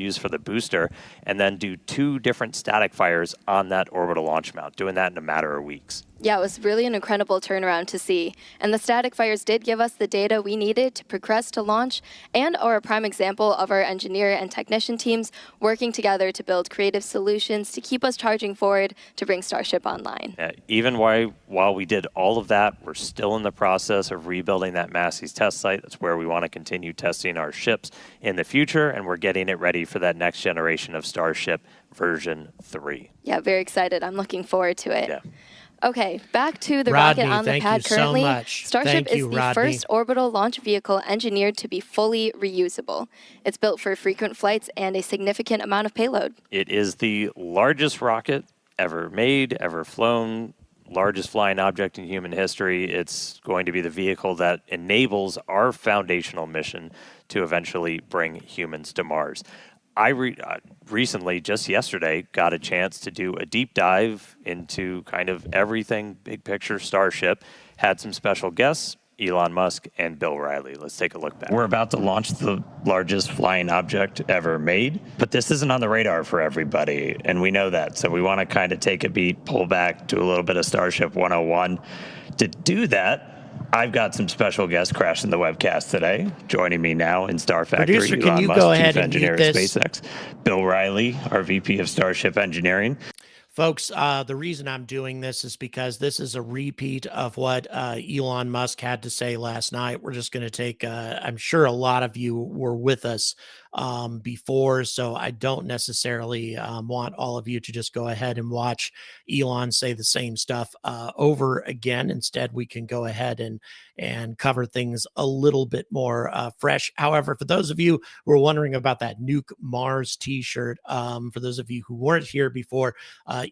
use for the booster, and then do 2 different static fires on that orbital launch mount, doing that in a matter of weeks. Yeah, it was really an incredible turnaround to see. And the static fires did give us the data we needed to progress to launch and are a prime example of our engineer and technician teams working together to build creative solutions to keep us charging forward to bring Starship online. Yeah, even while we did all of that, we're still in the process of rebuilding that Massey's test site. That's where we want to continue testing our ships in the future, and we're getting it ready for that next generation of Starship version 3. Yeah, very excited. I'm looking forward to it. Yeah. Okay, back to the Rodney, rocket on the thank pad you so currently. much. Starship Thank you, is the Rodney. first orbital launch vehicle engineered to be fully reusable. It's built for frequent flights and a significant amount of payload. It is the largest rocket ever made, ever flown, largest flying object in human history. It's going to be the vehicle that enables our foundational mission to eventually bring humans to Mars. I recently, just yesterday, got a chance to do a deep dive into kind of everything big picture Starship. Had some special guests, Elon Musk and Bill Riley. Let's take a look back. We're about to launch the largest flying object ever made, but this isn't on the radar for everybody, and we know that. So we want to kind of take a beat, pull back, do a little bit of Starship 101. To do that, I've got some special guests crashing the webcast today. Joining me now in Star Factory, Producer, can Elon you Musk, go ahead Chief and Engineer mute at this? SpaceX, Bill Riley, our VP of Starship Engineering. Folks, the reason I'm doing this is because this is a repeat of what Elon Musk had to say last night. We're just going to take, I'm sure a lot of you were with us before, so I don't necessarily want all of you to just go ahead and watch Elon say the same stuff over again. Instead, we can go ahead and cover things a little bit more fresh. However, for those of you who are wondering about that Nuke Mars t-shirt, for those of you who weren't here before,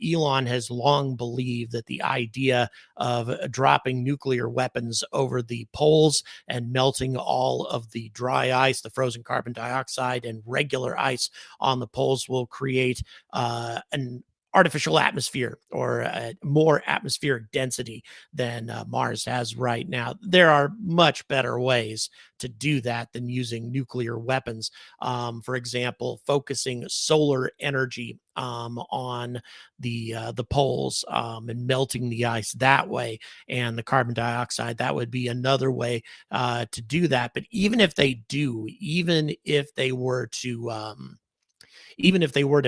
Elon has long believed that the idea of dropping nuclear weapons over the poles and melting all of the dry ice, the frozen carbon dioxide, and regular ice on the poles will create an artificial atmosphere or more atmospheric density than Mars has right now. There are much better ways to do that than using nuclear weapons. For example, focusing solar energy on the poles and melting the ice that way, and the carbon dioxide, that would be another way to do that. But even if they do, even if they were to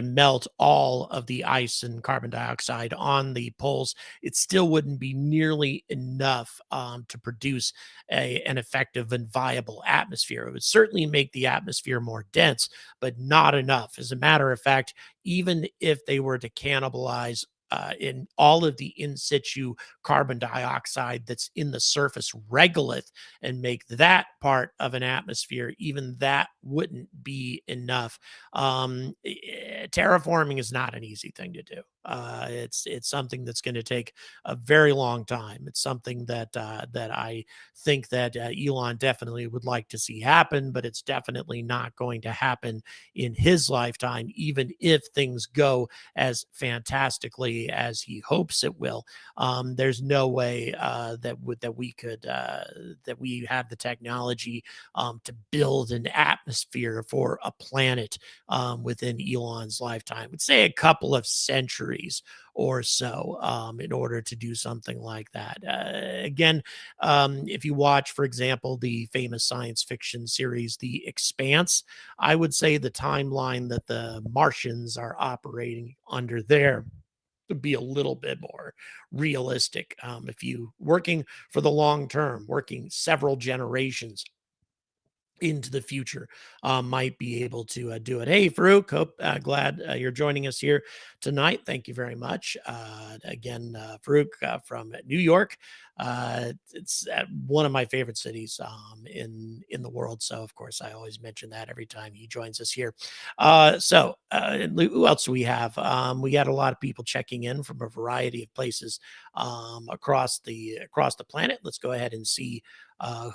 melt all of the ice and carbon dioxide on the poles, it still wouldn't be nearly enough to produce an effective and viable atmosphere. It would certainly make the atmosphere more dense, but not enough. As a matter of fact, even if they were to cannibalize in all of the in situ carbon dioxide that's in the surface regolith and make that part of an atmosphere, even that wouldn't be enough. Terraforming is not an easy thing to do. It's something that's going to take a very long time. It's something that I think that Elon definitely would like to see happen, but it's definitely not going to happen in his lifetime, even if things go as fantastically as he hopes it will. There's no way that we have the technology to build an atmosphere for a planet within Elon's lifetime. I would say a couple of centuries or so in order to do something like that. Again, if you watch, for example, the famous science fiction series, The Expanse, I would say the timeline that the Martians are operating under there to be a little bit more realistic. If you working for the long term, working several generations into the future, might be able to do it. Hey, Farouk, glad you're joining us here tonight. Thank you very much. Again, Farouk from New York. It's one of my favorite cities in the world. So, of course, I always mention that every time he joins us here. Who else do we have? We had a lot of people checking in from a variety of places across the planet. Let's go ahead and see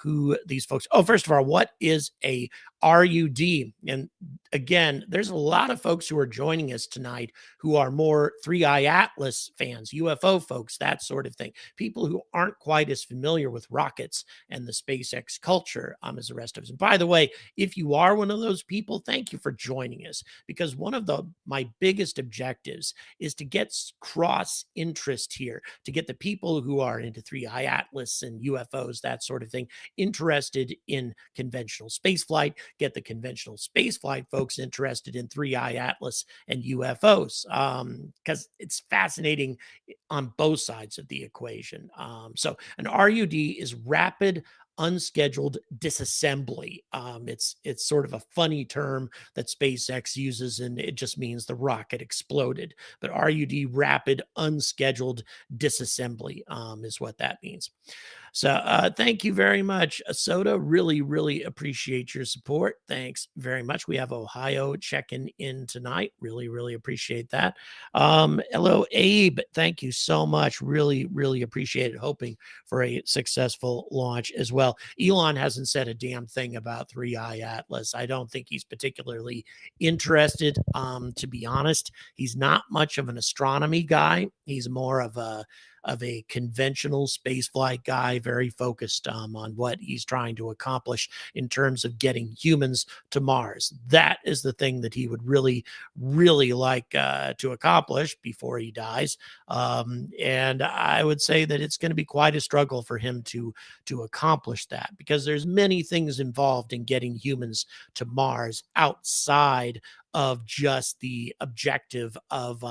who these folks. Oh, first of all, what is a RUD? And again, there's a lot of folks who are joining us tonight who are more 3i Atlas fans, UFO folks, that sort of thing. People who aren't quite as familiar with rockets and the SpaceX culture as the rest of us. And by the way, if you are one of those people, thank you for joining us, because one of my biggest objectives is to get cross interest here, to get the people who are into 3i Atlas and UFOs, that sort of thing, interested in conventional spaceflight, get the conventional spaceflight folks interested in 3i Atlas and UFOs, because it's fascinating on both sides of the equation. So an RUD is rapid unscheduled disassembly. It's sort of a funny term that SpaceX uses, and it just means the rocket exploded. But RUD, rapid unscheduled disassembly, is what that means. So thank you very much, Soda. Really, really appreciate your support. Thanks very much. We have Ohio checking in tonight. Really, really appreciate that. Hello, Abe. Thank you so much. Really, really appreciate it. Hoping for a successful launch as well. Elon hasn't said a damn thing about 3i Atlas. I don't think he's particularly interested, to be honest. He's not much of an astronomy guy. He's more of a conventional spaceflight guy, very focused on what he's trying to accomplish in terms of getting humans to Mars. That is the thing that he would really, really like to accomplish before he dies. And I would say that it's going to be quite a struggle for him to accomplish that, because there's many things involved in getting humans to Mars outside of just the objective of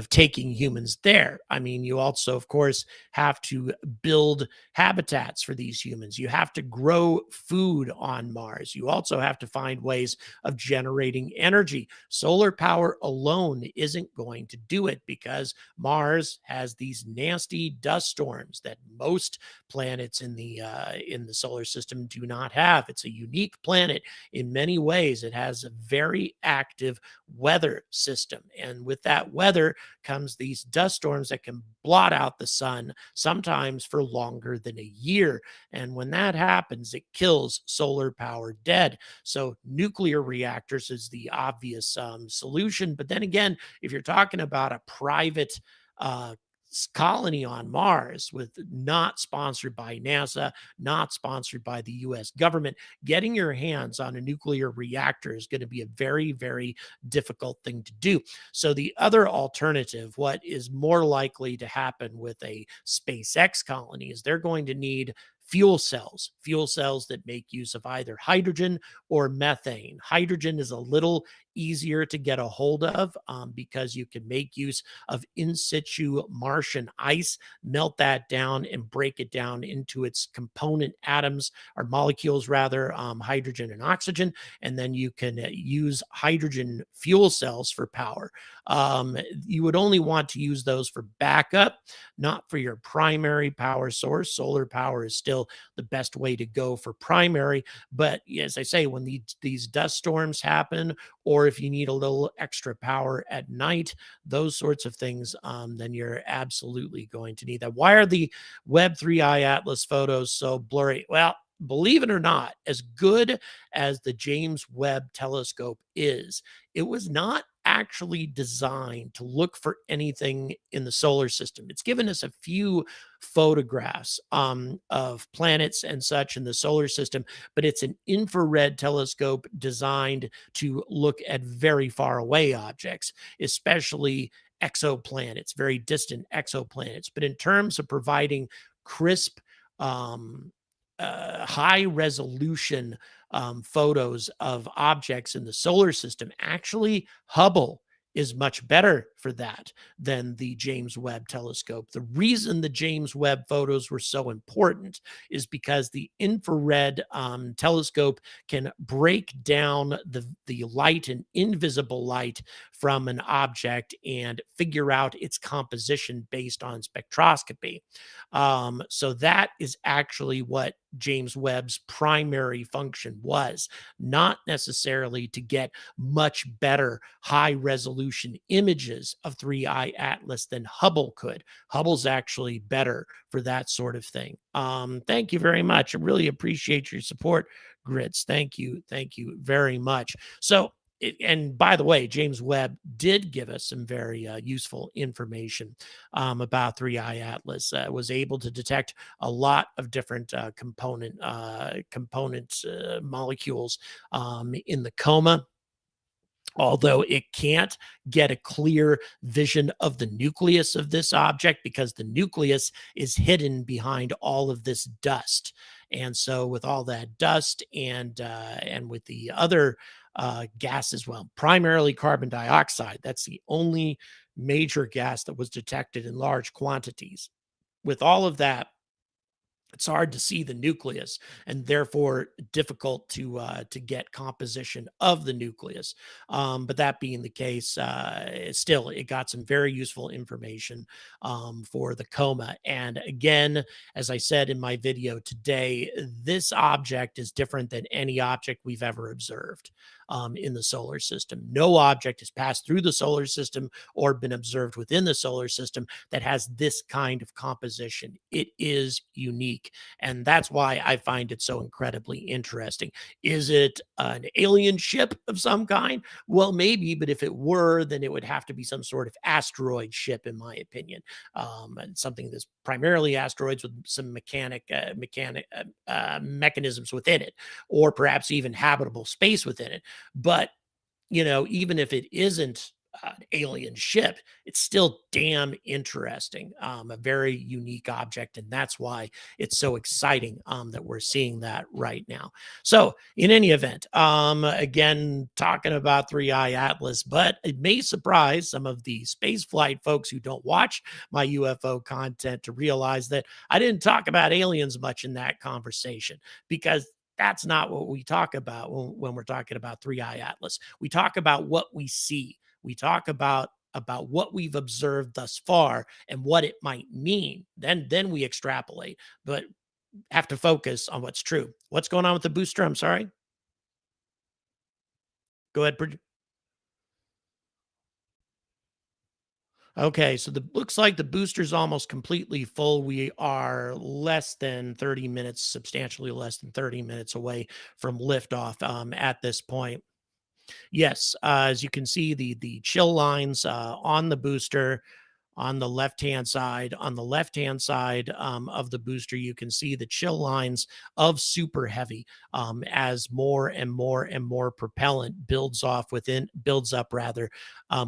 taking humans there. I mean, you also, of course, have to build habitats for these humans. You have to grow food on Mars. You also have to find ways of generating energy. Solar power alone isn't going to do it, because Mars has these nasty dust storms that most planets in the solar system do not have. It's a unique planet in many ways. It has a very active weather system, and with that weather comes these dust storms that can blot out the sun, sometimes for longer than a year. And when that happens, it kills solar power dead. So nuclear reactors is the obvious solution. But then again, if you're talking about a private colony on Mars, with not sponsored by NASA, not sponsored by the US government, getting your hands on a nuclear reactor is going to be a very, very difficult thing to do. So the other alternative, what is more likely to happen with a SpaceX colony, is they're going to need fuel cells that make use of either hydrogen or methane. Hydrogen is a little easier to get a hold of, because you can make use of in situ Martian ice, melt that down and break it down into its component atoms, or molecules rather, hydrogen and oxygen, and then you can use hydrogen fuel cells for power. You would only want to use those for backup, not for your primary power source. Solar power is still the best way to go for primary. But as I say, when these dust storms happen, or if you need a little extra power at night, those sorts of things, then you're absolutely going to need that. Why are the Webb 3i Atlas photos so blurry? Well, believe it or not, as good as the James Webb telescope is, it was not actually designed to look for anything in the solar system. It's given us a few photographs of planets and such in the solar system, but it's an infrared telescope designed to look at very far away objects, especially exoplanets, very distant exoplanets. But in terms of providing crisp, high resolution photos of objects in the solar system, actually Hubble is much better for that than the James Webb telescope. The reason the James Webb photos were so important is because the infrared telescope can break down the light and invisible light from an object and figure out its composition based on spectroscopy. So that is actually what James Webb's primary function was, not necessarily to get much better high resolution images copies of 3i Atlas than Hubble could. Hubble's actually better for that sort of thing. Thank you very much. I really appreciate your support, Grits. Thank you. Thank you very much. So, and by the way, James Webb did give us some very useful information about 3i Atlas. Was able to detect a lot of different component molecules in the coma, although it can't get a clear vision of the nucleus of this object because the nucleus is hidden behind all of this dust. And so with all that dust and with the other gases, well, primarily carbon dioxide, that's the only major gas that was detected in large quantities. With all of that, it's hard to see the nucleus and therefore difficult to get composition of the nucleus. But that being the case, still it got some very useful information for the coma. And again, as I said in my video today, this object is different than any object we've ever observed in the solar system. No object has passed through the solar system or been observed within the solar system that has this kind of composition. It is unique. And that's why I find it so incredibly interesting. Is it an alien ship of some kind? Well, maybe, but if it were, then it would have to be some sort of asteroid ship, in my opinion. And something that's primarily asteroids with some mechanisms within it, or perhaps even habitable space within it. But even if it isn't an alien ship, it's still damn interesting. A very unique object, and that's why it's so exciting that we're seeing that right now. So, in any event, again, talking about 3i Atlas, but it may surprise some of the spaceflight folks who don't watch my UFO content to realize that I didn't talk about aliens much in that conversation, because that's not what we talk about when we're talking about 3i Atlas. We talk about what we see. We talk about what we've observed thus far and what it might mean. Then we extrapolate, but have to focus on what's true. What's going on with the booster? I'm sorry. Go ahead. Okay, so the looks like the booster's almost completely full. We are less than 30 minutes, substantially less than 30 minutes away from liftoff at this point. Yes, as you can see, the chill lines on the booster on the left-hand side. On the left-hand side of the booster, you can see the chill lines of super heavy as more and more and more propellant builds up rather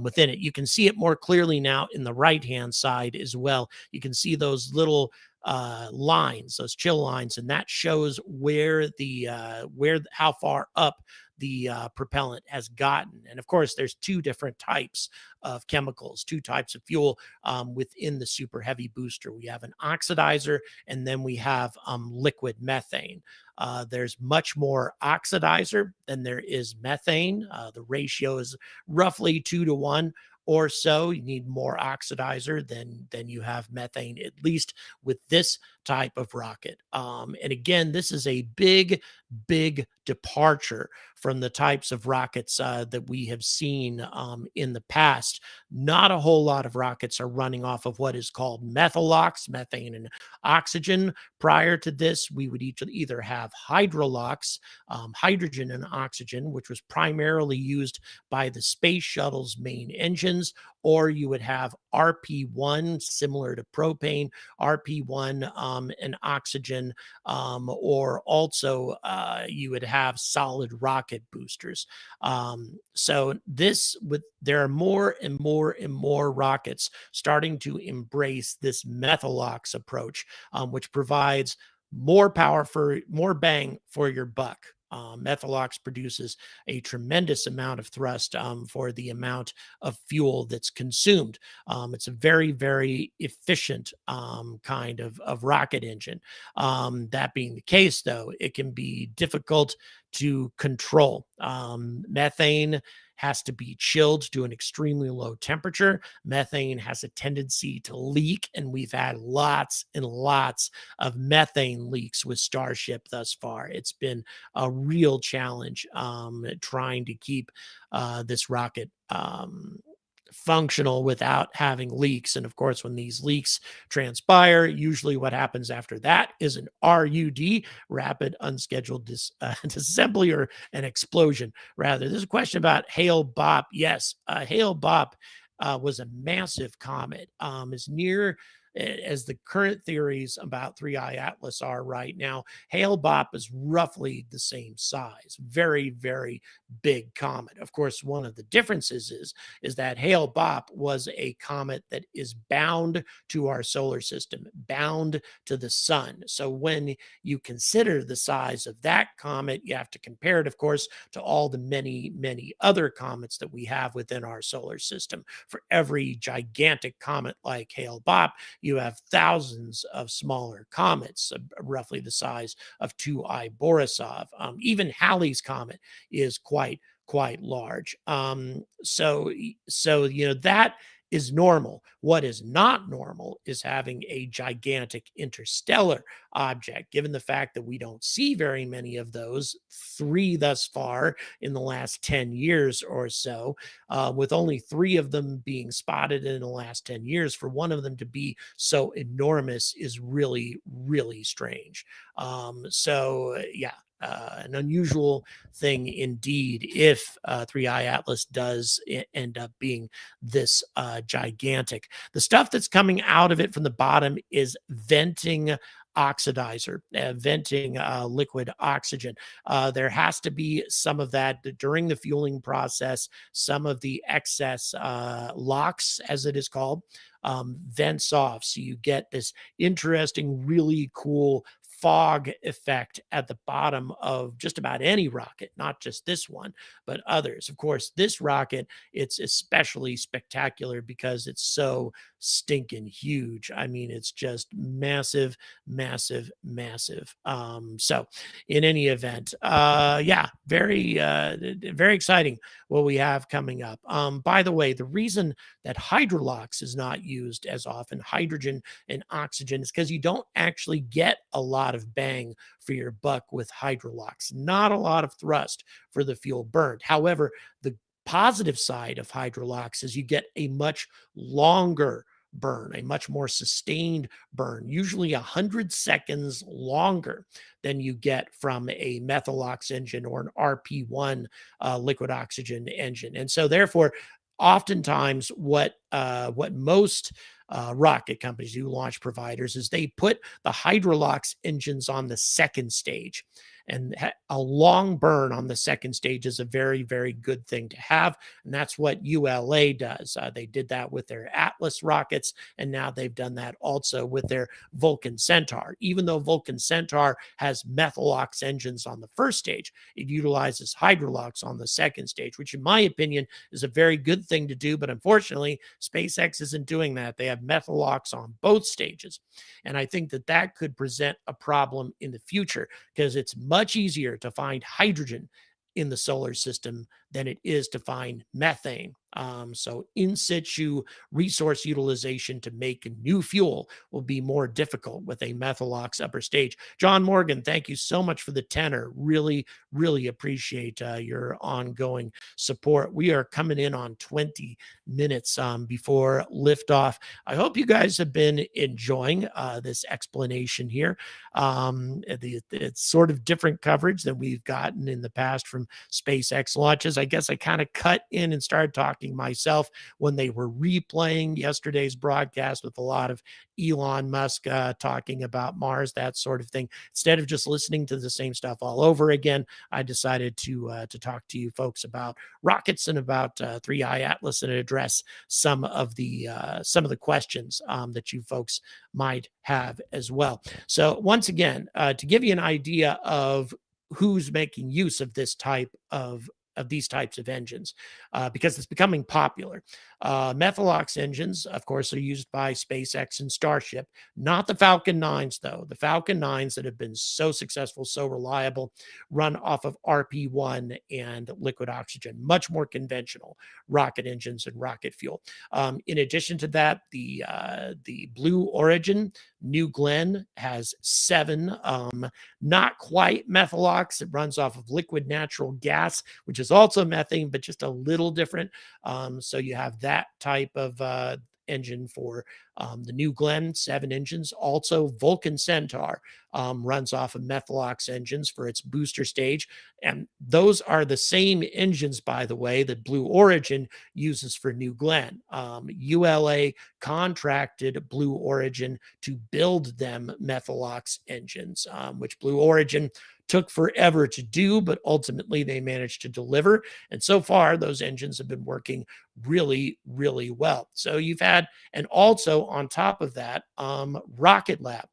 within it. You can see it more clearly now in the right-hand side as well. You can see those little lines, those chill lines, and that shows where how far up the propellant has gotten. And of course, there's two different types of chemicals, two types of fuel within the super heavy booster. We have an oxidizer, and then we have liquid methane. There's much more oxidizer than there is methane. The ratio is roughly 2-to-1 or so. You need more oxidizer than you have methane, at least with this type of rocket. And again, this is a big departure from the types of rockets that we have seen in the past. Not a whole lot of rockets are running off of what is called methalox, methane and oxygen. Prior to this, we would either have hydrolox, hydrogen and oxygen, which was primarily used by the space shuttle's main engines, or you would have RP1, similar to propane, RP1 and oxygen, or also you would have solid rocket boosters. So there are more and more rockets starting to embrace this methalox approach, which provides more power for more bang for your buck. Methalox produces a tremendous amount of thrust for the amount of fuel that's consumed. It's a very efficient kind of rocket engine. That being the case, though, it can be difficult to control. Methane has to be chilled to an extremely low temperature. Methane has a tendency to leak, and we've had lots and lots of methane leaks with Starship thus far. It's been a real challenge trying to keep this rocket functional without having leaks. And of course, when these leaks transpire, usually what happens after that is an RUD, rapid unscheduled disassembly, or an explosion rather. There's a question about Hale-Bopp. Yes, Hale-Bopp was a massive comet, as near as the current theories about 3I Atlas are right now. Hale-Bopp is roughly the same size, very, very big comet. Of course, one of the differences is that Hale-Bopp was a comet that is bound to our solar system, bound to the sun. So when you consider the size of that comet, you have to compare it, of course, to all the many, many other comets that we have within our solar system. For every gigantic comet like Hale-Bopp, you have thousands of smaller comets, roughly the size of 2I Borisov. Even Halley's comet is quite large. So that is normal. What is not normal is having a gigantic interstellar object, given the fact that we don't see very many of those, 3 thus far in the last 10 years or so, with only 3 of them being spotted in the last 10 years. For one of them to be so enormous is really, really strange. An unusual thing indeed if 3I Atlas does end up being this gigantic. The stuff that's coming out of it from the bottom is venting oxidizer, venting liquid oxygen. There has to be some of that during the fueling process. Some of the excess LOX, as it is called, vents off. So you get this interesting, really cool fog effect at the bottom of just about any rocket, not just this one, but others. Of course, this rocket, it's especially spectacular because it's so stinking huge. I mean, it's just massive, massive, massive. So in any event, very, very exciting what we have coming up. By the way, the reason that hydrolox is not used as often, hydrogen and oxygen, is because you don't actually get a lot of bang for your buck with hydrolox. Not a lot of thrust for the fuel burned. However, the positive side of hydrolox is you get a much longer burn, a much more sustained burn, usually 100 seconds longer than you get from a methalox engine or an RP1 liquid oxygen engine. And so therefore, oftentimes what most rocket companies do, launch providers, is they put the hydrolox engines on the second stage. And a long burn on the second stage is a very, very good thing to have. And that's what ULA does. They did that with their Atlas rockets, and now they've done that also with their Vulcan Centaur. Even though Vulcan Centaur has methalox engines on the first stage, it utilizes hydrolox on the second stage, which in my opinion is a very good thing to do. But unfortunately, SpaceX isn't doing that. They have methalox on both stages. And I think that that could present a problem in the future, because it's much easier to find hydrogen in the solar system than it is to find methane. So in situ resource utilization to make new fuel will be more difficult with a methalox upper stage. John Morgan, thank you so much for the tenor. Really, really appreciate your ongoing support. We are coming in on 20 minutes before liftoff. I hope you guys have been enjoying this explanation here. It's sort of different coverage than we've gotten in the past from SpaceX launches. I guess I kind of cut in and started talking myself when they were replaying yesterday's broadcast with a lot of Elon Musk talking about Mars, that sort of thing. Instead of just listening to the same stuff all over again, I decided to talk to you folks about rockets and about 3I Atlas, and address some of the questions that you folks might have as well. So once again, to give you an idea of who's making use of this type of these types of engines, because it's becoming popular. Methalox engines, of course, are used by SpaceX and Starship, not the Falcon 9s, though. The Falcon 9s that have been so successful, so reliable, run off of RP1 and liquid oxygen, much more conventional rocket engines and rocket fuel. In addition to that, the Blue Origin New Glenn has 7, not quite methalox. It runs off of liquid natural gas, which is also methane, but just a little different. So you have that type of engine for the New Glenn, 7 engines. Also, Vulcan Centaur runs off of methalox engines for its booster stage. And those are the same engines, by the way, that Blue Origin uses for New Glenn. ULA contracted Blue Origin to build them methalox engines, which Blue Origin took forever to do, but ultimately they managed to deliver. And so far, those engines have been working really, really well. So you've had, and also on top of that, Rocket Lab.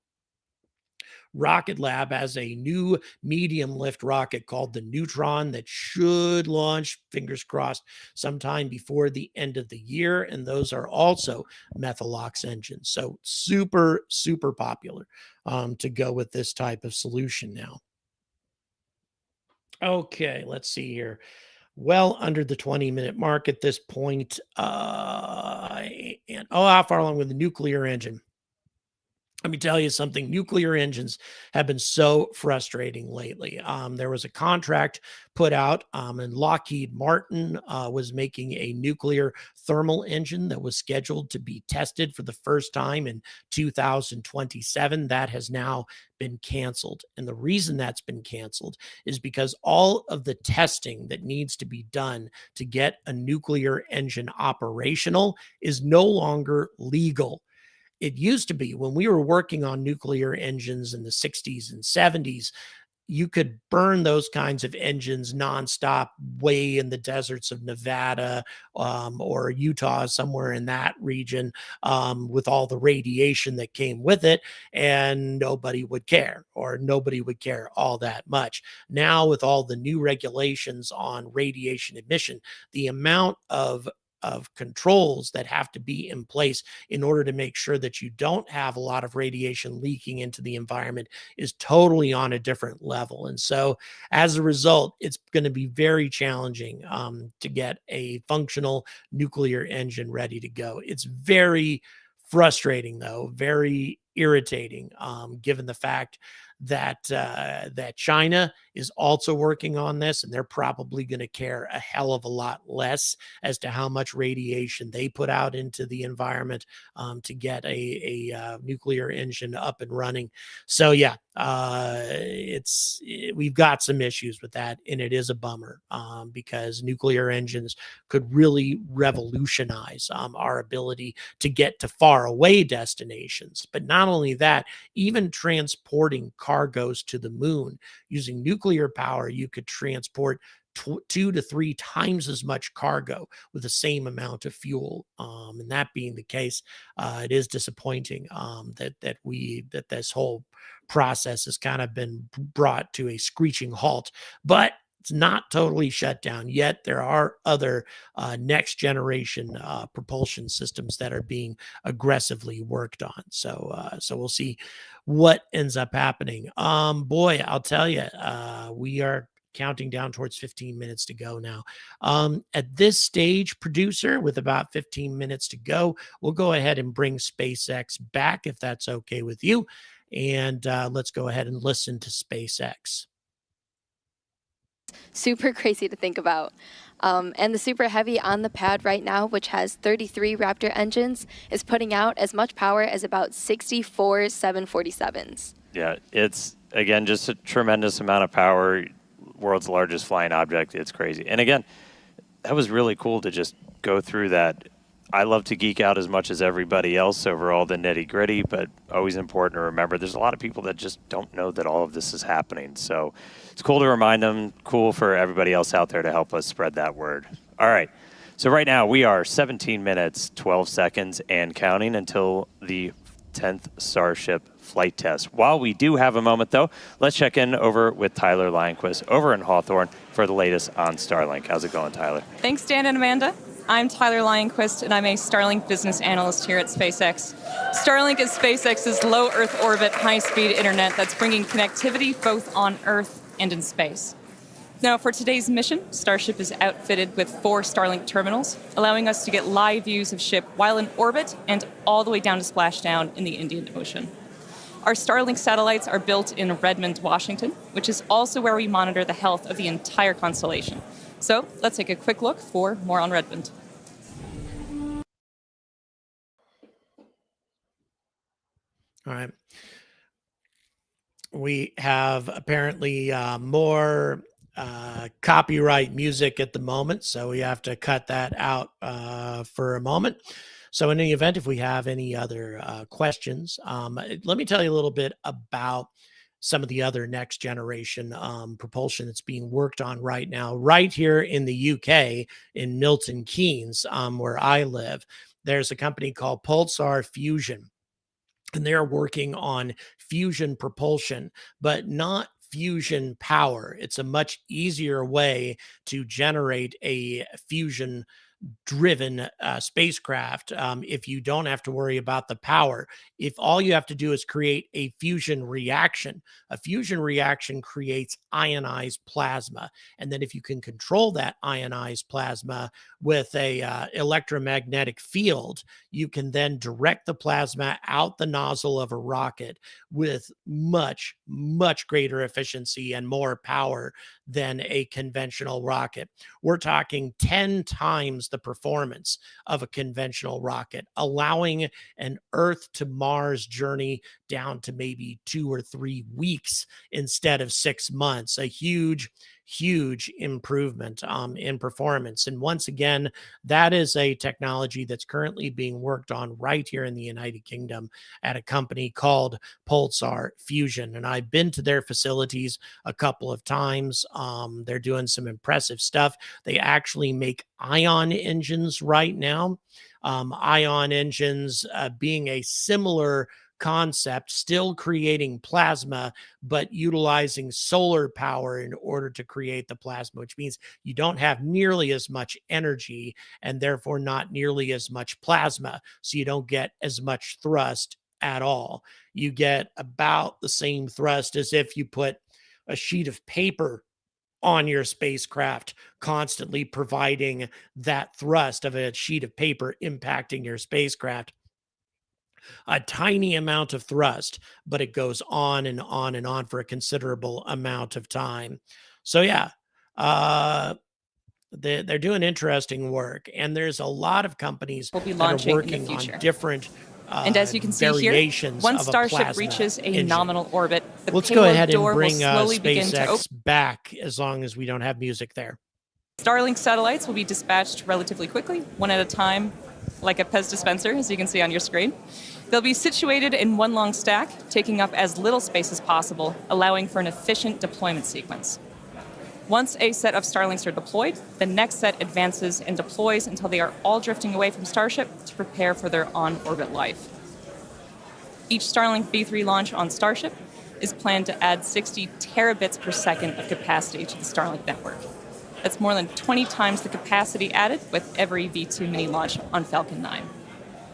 Rocket Lab has a new medium lift rocket called the Neutron that should launch, fingers crossed, sometime before the end of the year. And those are also methalox engines. So super, super popular to go with this type of solution now. Okay, let's see here. Well under the 20-minute mark at this point. How far along with the nuclear engine? Let me tell you something. Nuclear engines have been so frustrating lately. There was a contract put out, and Lockheed Martin was making a nuclear thermal engine that was scheduled to be tested for the first time in 2027. That has now been canceled. And the reason that's been canceled is because all of the testing that needs to be done to get a nuclear engine operational is no longer legal. It used to be when we were working on nuclear engines in the 60s and 70s, you could burn those kinds of engines nonstop way in the deserts of Nevada or Utah, somewhere in that region, with all the radiation that came with it, and nobody would care, or nobody would care all that much. Now, with all the new regulations on radiation emission, the amount of controls that have to be in place in order to make sure that you don't have a lot of radiation leaking into the environment is totally on a different level. And so as a result, it's going to be very challenging to get a functional nuclear engine ready to go. It's very frustrating, though, very irritating, given the fact that that China is also working on this, and they're probably going to care a hell of a lot less as to how much radiation they put out into the environment to get a nuclear engine up and running. So yeah, we've got some issues with that, and it is a bummer because nuclear engines could really revolutionize our ability to get to far away destinations. But not only that, even transporting cargoes to the moon using nuclear power, you could transport 2 to 3 times as much cargo with the same amount of fuel. And that being the case, it is disappointing that this whole process has kind of been brought to a screeching halt. But it's not totally shut down yet. There are other next generation propulsion systems that are being aggressively worked on. So we'll see what ends up happening. Boy, I'll tell you, we are counting down towards 15 minutes to go now. At this stage, producer, with about 15 minutes to go, we'll go ahead and bring SpaceX back, if that's okay with you. And let's go ahead and listen to SpaceX. Super crazy to think about. And the Super Heavy on the pad right now, which has 33 Raptor engines, is putting out as much power as about 64 747s. Yeah, it's, again, just a tremendous amount of power. World's largest flying object. It's crazy. And again, that was really cool to just go through that. I love to geek out as much as everybody else over all the nitty gritty, but always important to remember there's a lot of people that just don't know that all of this is happening. So it's cool to remind them, cool for everybody else out there to help us spread that word. All right. So right now we are 17 minutes, 12 seconds and counting until the 10th Starship flight test. While we do have a moment, though, let's check in over with Tyler Lionquist over in Hawthorne for the latest on Starlink. How's it going, Tyler? Thanks, Dan and Amanda. I'm Tyler Lionquist, and I'm a Starlink business analyst here at SpaceX. Starlink is SpaceX's low Earth orbit, high-speed internet that's bringing connectivity both on Earth and in space. Now, for today's mission, Starship is outfitted with 4 Starlink terminals, allowing us to get live views of ship while in orbit and all the way down to splashdown in the Indian Ocean. Our Starlink satellites are built in Redmond, Washington, which is also where we monitor the health of the entire constellation. So let's take a quick look for more on Redmond. All right. We have apparently more copyright music at the moment, so we have to cut that out for a moment. So in any event, if we have any other questions, let me tell you a little bit about some of the other next generation propulsion that's being worked on right now, right here in the UK, in Milton Keynes, where I live. There's a company called Pulsar Fusion, and they're working on fusion propulsion, but not fusion power. It's a much easier way to generate a fusion driven spacecraft if you don't have to worry about the power. If all you have to do is create a fusion reaction creates ionized plasma. And then if you can control that ionized plasma with a electromagnetic field, you can then direct the plasma out the nozzle of a rocket with much, much greater efficiency and more power than a conventional rocket. We're talking 10 times the performance of a conventional rocket, allowing an Earth to Mars journey down to maybe 2 or 3 weeks instead of 6 months. A huge improvement in performance. And once again, that is a technology that's currently being worked on right here in the United Kingdom at a company called Pulsar Fusion. And I've been to their facilities a couple of times. They're doing some impressive stuff. They actually make ion engines right now. Ion engines being a similar concept, still creating plasma, but utilizing solar power in order to create the plasma, which means you don't have nearly as much energy and therefore not nearly as much plasma. So you don't get as much thrust at all. You get about the same thrust as if you put a sheet of paper on your spacecraft, constantly providing that thrust of a sheet of paper impacting your spacecraft. A tiny amount of thrust, but it goes on and on and on for a considerable amount of time. So yeah, they're doing interesting work, and there's a lot of companies We'll be that are launching in the working on future. different And as you can see here, variations once of a Starship plasma reaches a engine. nominal orbit, the Let's payload go ahead and door will bring slowly begin to open. SpaceX back, as long as we don't have music there. Starlink satellites will be dispatched relatively quickly, one at a time, like a Pez dispenser, as you can see on your screen. They'll be situated in one long stack, taking up as little space as possible, allowing for an efficient deployment sequence. Once a set of Starlinks are deployed, the next set advances and deploys until they are all drifting away from Starship to prepare for their on-orbit life. Each Starlink V3 launch on Starship is planned to add 60 terabits per second of capacity to the Starlink network. That's more than 20 times the capacity added with every V2 mini launch on Falcon 9.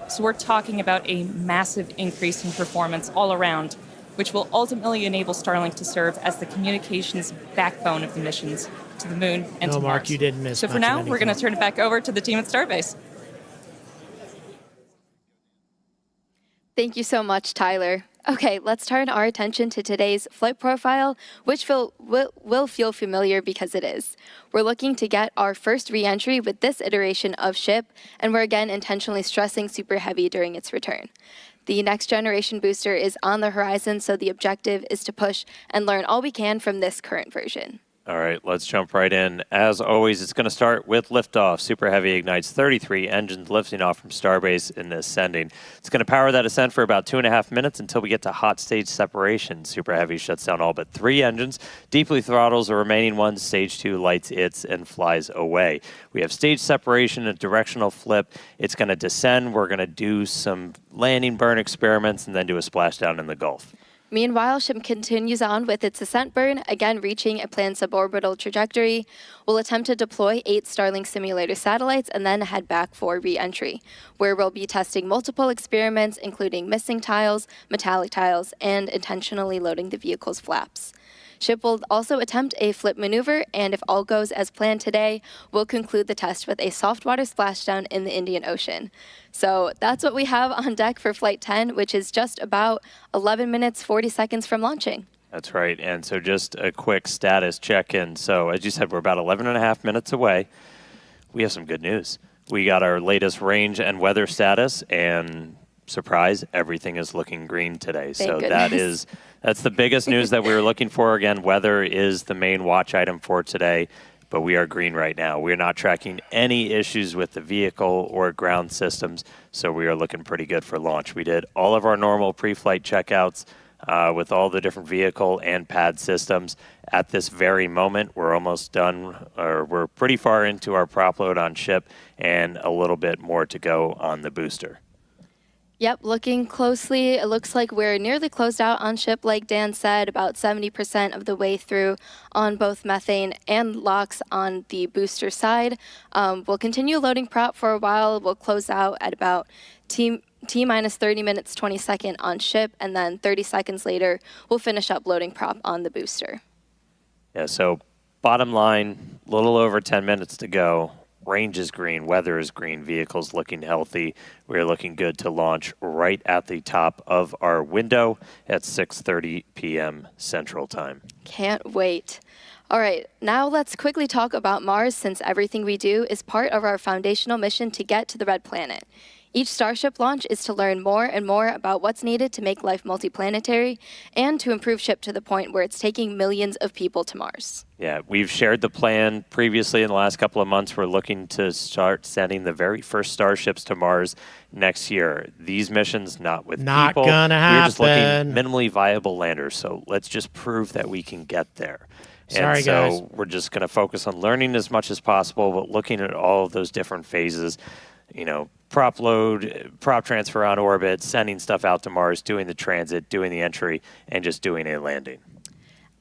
So we're talking about a massive increase in performance all around, which will ultimately enable Starlink to serve as the communications backbone of the missions to the moon and to Mark, Mars. you didn't miss So for much now, of we're going to anything. turn it back over to the team at Starbase. Thank you so much, Tyler. Okay, let's turn our attention to today's flight profile, which will feel familiar because it is. We're looking to get our first re-entry with this iteration of ship, and we're again intentionally stressing Super Heavy during its return. The next generation booster is on the horizon, so the objective is to push and learn all we can from this current version. All right, let's jump right in. As always, it's going to start with liftoff. Super Heavy ignites 33 engines lifting off from Starbase and ascending. It's going to power that ascent for about 2.5 minutes until we get to hot stage separation. Super Heavy shuts down all but 3 engines, deeply throttles the remaining ones, stage 2 lights its, and flies away. We have stage separation, a directional flip. It's going to descend. We're going to do some landing burn experiments and then do a splashdown in the Gulf. Meanwhile, ship continues on with its ascent burn, again reaching a planned suborbital trajectory. We'll attempt to deploy 8 Starlink simulator satellites and then head back for re-entry, where we'll be testing multiple experiments, including missing tiles, metallic tiles, and intentionally loading the vehicle's flaps. Ship will also attempt a flip maneuver, and if all goes as planned today, we'll conclude the test with a soft water splashdown in the Indian Ocean. So that's what we have on deck for Flight 10, which is just about 11 minutes, 40 seconds from launching. That's right. And so just a quick status check-in. So as you said, we're about 11 and a half minutes away. We have some good news. We got our latest range and weather status, and surprise, everything is looking green today. Thank so goodness. that's the biggest news that we were looking for. Again, weather is the main watch item for today, but we are green right now. We're not tracking any issues with the vehicle or ground systems, so we are looking pretty good for launch. We did all of our normal pre-flight checkouts with all the different vehicle and pad systems. At this very moment, we're almost done, or we're pretty far into our prop load on ship, and a little bit more to go on the booster. Yep, looking closely, it looks like we're nearly closed out on ship, like Dan said, about 70% of the way through on both methane and LOX on the booster side. We'll continue loading prop for a while. We'll close out at about T minus 30 minutes, 20 second on ship, and then 30 seconds later, we'll finish up loading prop on the booster. Yeah, so bottom line, a little over 10 minutes to go. Range is green, weather is green, vehicles looking healthy. We're looking good to launch right at the top of our window at 6:30 p.m. Central Time. Can't wait. All right, now let's quickly talk about Mars, since everything we do is part of our foundational mission to get to the red planet. Each Starship launch is to learn more and more about what's needed to make life multiplanetary and to improve ship to the point where it's taking millions of people to Mars. Yeah, we've shared the plan previously in the last couple of months. We're looking to start sending the very first Starships to Mars next year. These missions, not with Not people. gonna We're just looking happen. minimally viable landers, so let's just prove that we can get there. Sorry, and so guys. we're just going to focus on learning as much as possible, but looking at all of those different phases, you know, prop load, prop transfer on orbit, sending stuff out to Mars, doing the transit, doing the entry, and just doing a landing.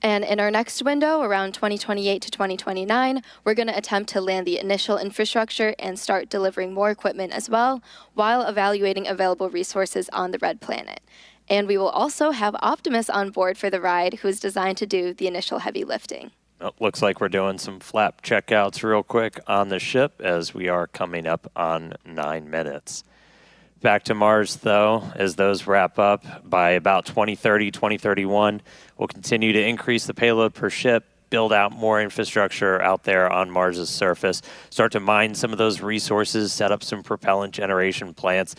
And in our next window, around 2028 to 2029, we're going to attempt to land the initial infrastructure and start delivering more equipment as well, while evaluating available resources on the red planet. And we will also have Optimus on board for the ride, who is designed to do the initial heavy lifting. Well, looks like we're doing some flap checkouts real quick on the ship as we are coming up on 9 minutes. Back to Mars, though, as those wrap up by about 2030, 2031, we'll continue to increase the payload per ship, build out more infrastructure out there on Mars's surface, start to mine some of those resources, set up some propellant generation plants,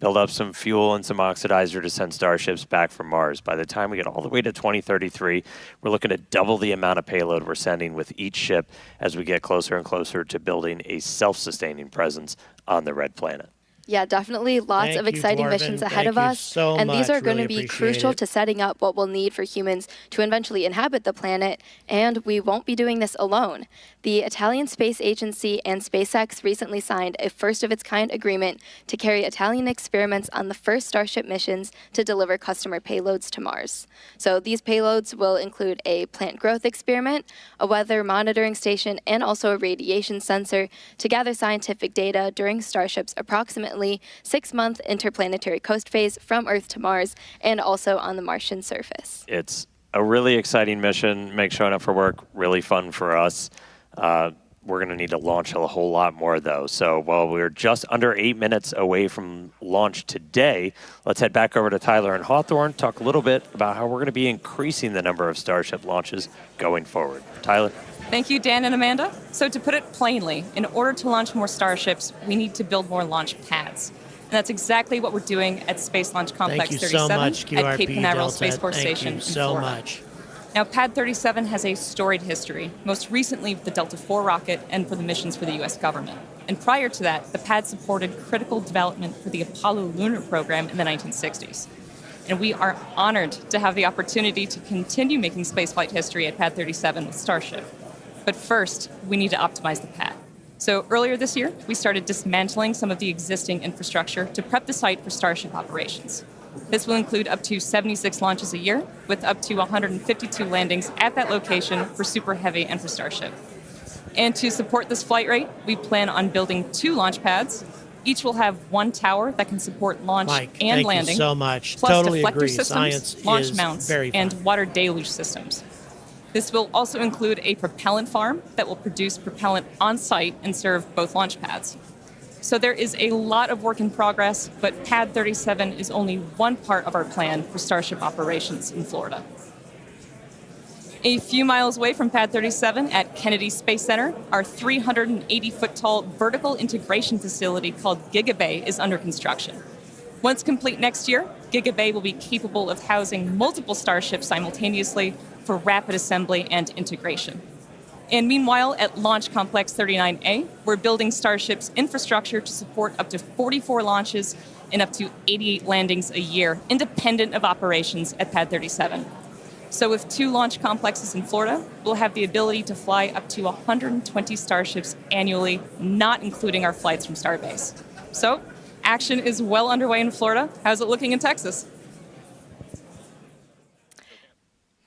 build up some fuel and some oxidizer to send Starships back from Mars. By the time we get all the way to 2033, we're looking to double the amount of payload we're sending with each ship as we get closer and closer to building a self-sustaining presence on the red planet. Yeah, definitely lots Thank of you, exciting Dwarven. missions ahead Thank of you us. so And these much. are going to Really be appreciate crucial it. to setting up what we'll need for humans to eventually inhabit the planet. And we won't be doing this alone. The Italian Space Agency and SpaceX recently signed a first-of-its-kind agreement to carry Italian experiments on the first Starship missions to deliver customer payloads to Mars. So these payloads will include a plant growth experiment, a weather monitoring station, and also a radiation sensor to gather scientific data during Starship's approximately 6-month interplanetary coast phase from Earth to Mars, and also on the Martian surface. It's a really exciting mission, makes showing up for work really fun for us. We're going to need to launch a whole lot more, though. So while we're just under 8 minutes away from launch today, let's head back over to Tyler and Hawthorne, talk a little bit about how we're going to be increasing the number of Starship launches going forward. Tyler? Thank you, Dan and Amanda. So to put it plainly, in order to launch more Starships, we need to build more launch pads. And that's exactly what we're doing at Space Launch Complex Thank you 37 so much, QRP at Cape Canaveral Delta. Space Force Thank Station you in so Florida. much. Now, Pad 37 has a storied history, most recently with the Delta IV rocket and for the missions for the U.S. government. And prior to that, the pad supported critical development for the Apollo lunar program in the 1960s. And we are honored to have the opportunity to continue making spaceflight history at Pad 37 with Starship. But first, we need to optimize the pad. So earlier this year, we started dismantling some of the existing infrastructure to prep the site for Starship operations. This will include up to 76 launches a year, with up to 152 landings at that location for Super Heavy and for Starship. And to support this flight rate, we plan on building 2 launch pads. Each will have 1 tower that can support launch Mike, and thank landing, you so much. plus Totally deflector agree. systems, Science launch is mounts, very fun. and water deluge systems. This will also include a propellant farm that will produce propellant on site and serve both launch pads. So there is a lot of work in progress, but Pad 37 is only one part of our plan for Starship operations in Florida. A few miles away from Pad 37 at Kennedy Space Center, our 380-foot-tall vertical integration facility called Gigabay is under construction. Once complete next year, Gigabay will be capable of housing multiple Starships simultaneously for rapid assembly and integration. And meanwhile, at Launch Complex 39A, we're building Starship's infrastructure to support up to 44 launches and up to 88 landings a year, independent of operations at Pad 37. So with 2 launch complexes in Florida, we'll have the ability to fly up to 120 Starships annually, not including our flights from Starbase. So action is well underway in Florida. How's it looking in Texas?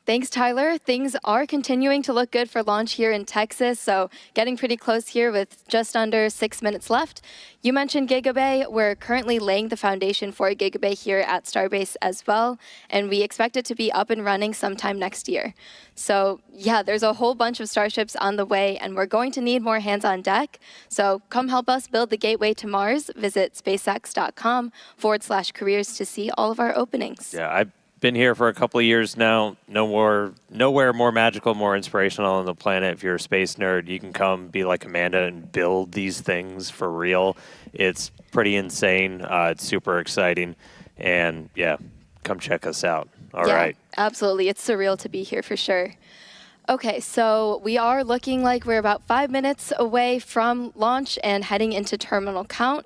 Thanks, Tyler. Things are continuing to look good for launch here in Texas, so getting pretty close here with just under 6 minutes left. You mentioned Gigabay. We're currently laying the foundation for Gigabay here at Starbase as well, and we expect it to be up and running sometime next year. So yeah, there's a whole bunch of Starships on the way, and we're going to need more hands on deck. So come help us build the gateway to Mars. Visit SpaceX.com/careers to see all of our openings. Yeah, I've been here for a couple of years now. Nowhere more magical, more inspirational on the planet. If you're a space nerd, you can come be like Amanda and build these things for real. It's pretty insane. It's super exciting. And yeah, come check us out. All right. Absolutely. It's surreal to be here for sure. Okay, so we are looking like we're about 5 minutes away from launch and heading into terminal count.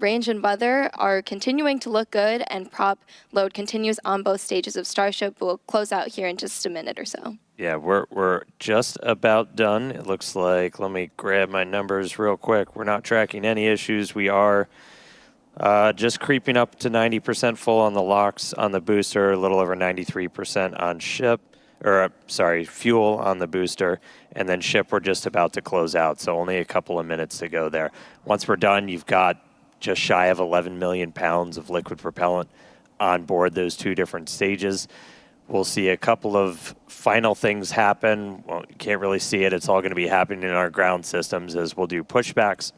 Range and weather are continuing to look good, and prop load continues on both stages of Starship. We'll close out here in just a minute or so. Yeah, we're just about done. It looks like, let me grab my numbers real quick. We're not tracking any issues. We are just creeping up to 90% full on the LOX on the booster, a little over 93% on ship. Fuel on the booster, and then ship we're just about to close out, so only a couple of minutes to go there. Once we're done, you've got just shy of 11 million pounds of liquid propellant on board those 2 different stages. We'll see a couple of final things happen. Well, you can't really see it. It's all going to be happening in our ground systems as we'll do pushbacks,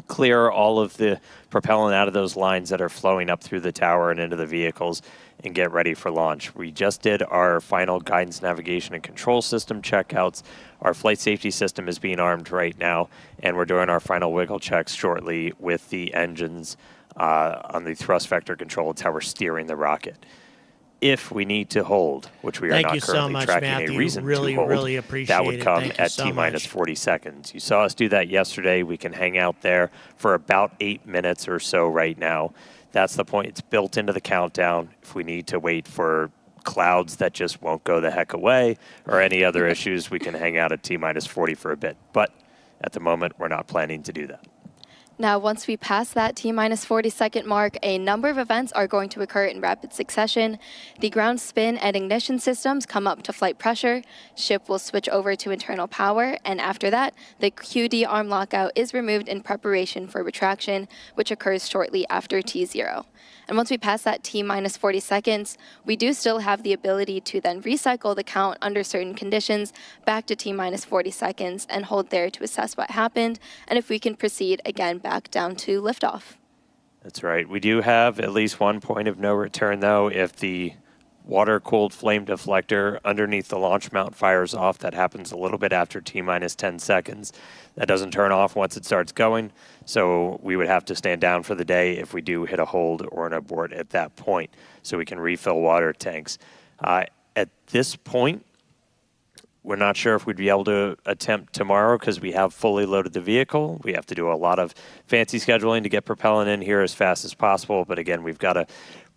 clear all of the propellant out of those lines that are flowing up through the tower and into the vehicles, and get ready for launch. We just did our final guidance, navigation, and control system checkouts. Our flight safety system is being armed right now, and we're doing our final wiggle checks shortly with the engines on the thrust vector control. It's how we're steering the rocket. If we need to hold, which we are not currently tracking a reason to hold, really appreciate that would come at T-minus 40 seconds. You saw us do that yesterday. We can hang out there for about 8 minutes or so right now. That's the point. It's built into the countdown. If we need to wait for clouds that just won't go the heck away or any other issues, we can hang out at T-minus 40 for a bit. But at the moment, we're not planning to do that. Now, once we pass that T-minus 40-second mark, a number of events are going to occur in rapid succession. The ground spin and ignition systems come up to flight pressure. Ship will switch over to internal power, and after that, the QD arm lockout is removed in preparation for retraction, which occurs shortly after T0. And once we pass that T-minus 40 seconds, we do still have the ability to then recycle the count under certain conditions back to T-minus 40 seconds and hold there to assess what happened, and if we can proceed again back down to liftoff. That's right. We do have at least one point of no return, though. If the water-cooled flame deflector underneath the launch mount fires off, that happens a little bit after T-minus 10 seconds. That doesn't turn off once it starts going, so we would have to stand down for the day if we do hit a hold or an abort at that point, so we can refill water tanks. At this point, we're not sure if we'd be able to attempt tomorrow because we have fully loaded the vehicle. We have to do a lot of fancy scheduling to get propellant in here as fast as possible, but again, we've got a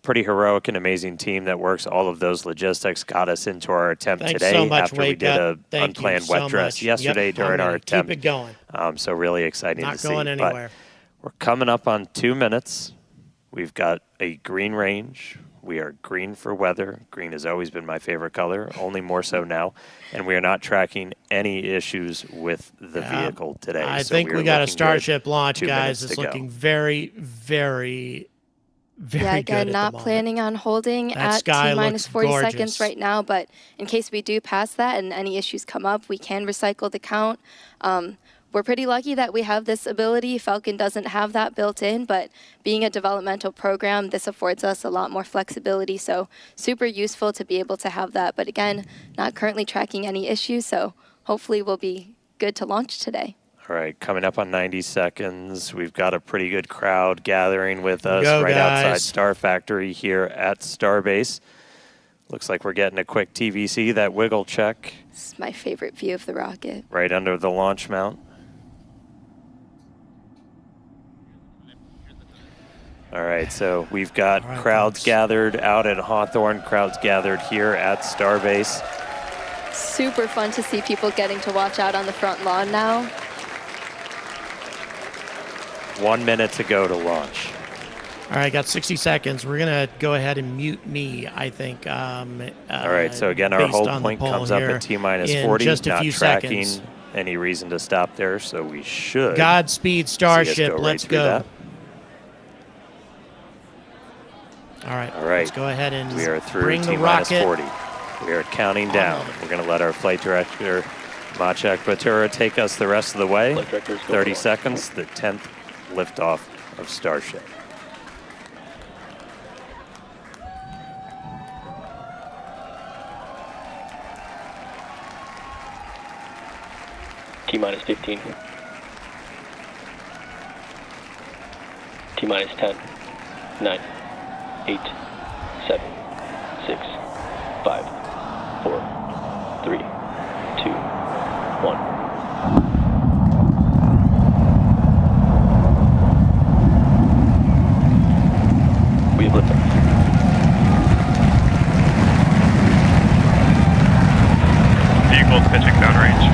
pretty heroic and amazing team that works all of those logistics, got us into our attempt today after we did an unplanned wet dress yesterday during our attempt. Keep it going. So really exciting to see. Not going anywhere. But we're coming up on 2 minutes. We've got a green range. We are green for weather. Green has always been my favorite color, only more so now. And we are not tracking any issues with the vehicle today. I think we got a Starship launch, guys. It's looking very, very, very Yeah, good again, at the not moment. planning on holding That at sky T looks minus 40 seconds gorgeous. right now, but in case we do pass that and any issues come up, we can recycle the count. We're pretty lucky that we have this ability. Falcon doesn't have that built in, but being a developmental program, this affords us a lot more flexibility, so super useful to be able to have that. But again, not currently tracking any issues, so hopefully we'll be good to launch today. All right, coming up on 90 seconds. We've got a pretty good crowd gathering with us Go, right outside guys. Star Factory here at Starbase. Looks like we're getting a quick TVC, that wiggle check. This is my favorite view of the rocket. Right under the launch mount. All right, so we've got crowds gathered out at Hawthorne, crowds gathered here at Starbase. Super fun to see people getting to watch out on the front lawn now. 1 minute to go to launch. All right, got 60 seconds. We're going to go ahead and mute me, I think. All right, so again, our hold point comes up at T minus 40. Just a few tracking seconds. any reason to stop there, so we should. Godspeed, Starship. Let's go. That. All right, let's go ahead and we are through bring T the minus rocket 40. We are counting down. We're going to let our flight director, Maciek Batura, take us the rest of the way. 30 seconds, the 10th liftoff of Starship. T minus 15. T minus 10. 9. 8. 7. 6. 5. 4. 3. 2. 1. We have liftoff. Vehicle pitching downrange.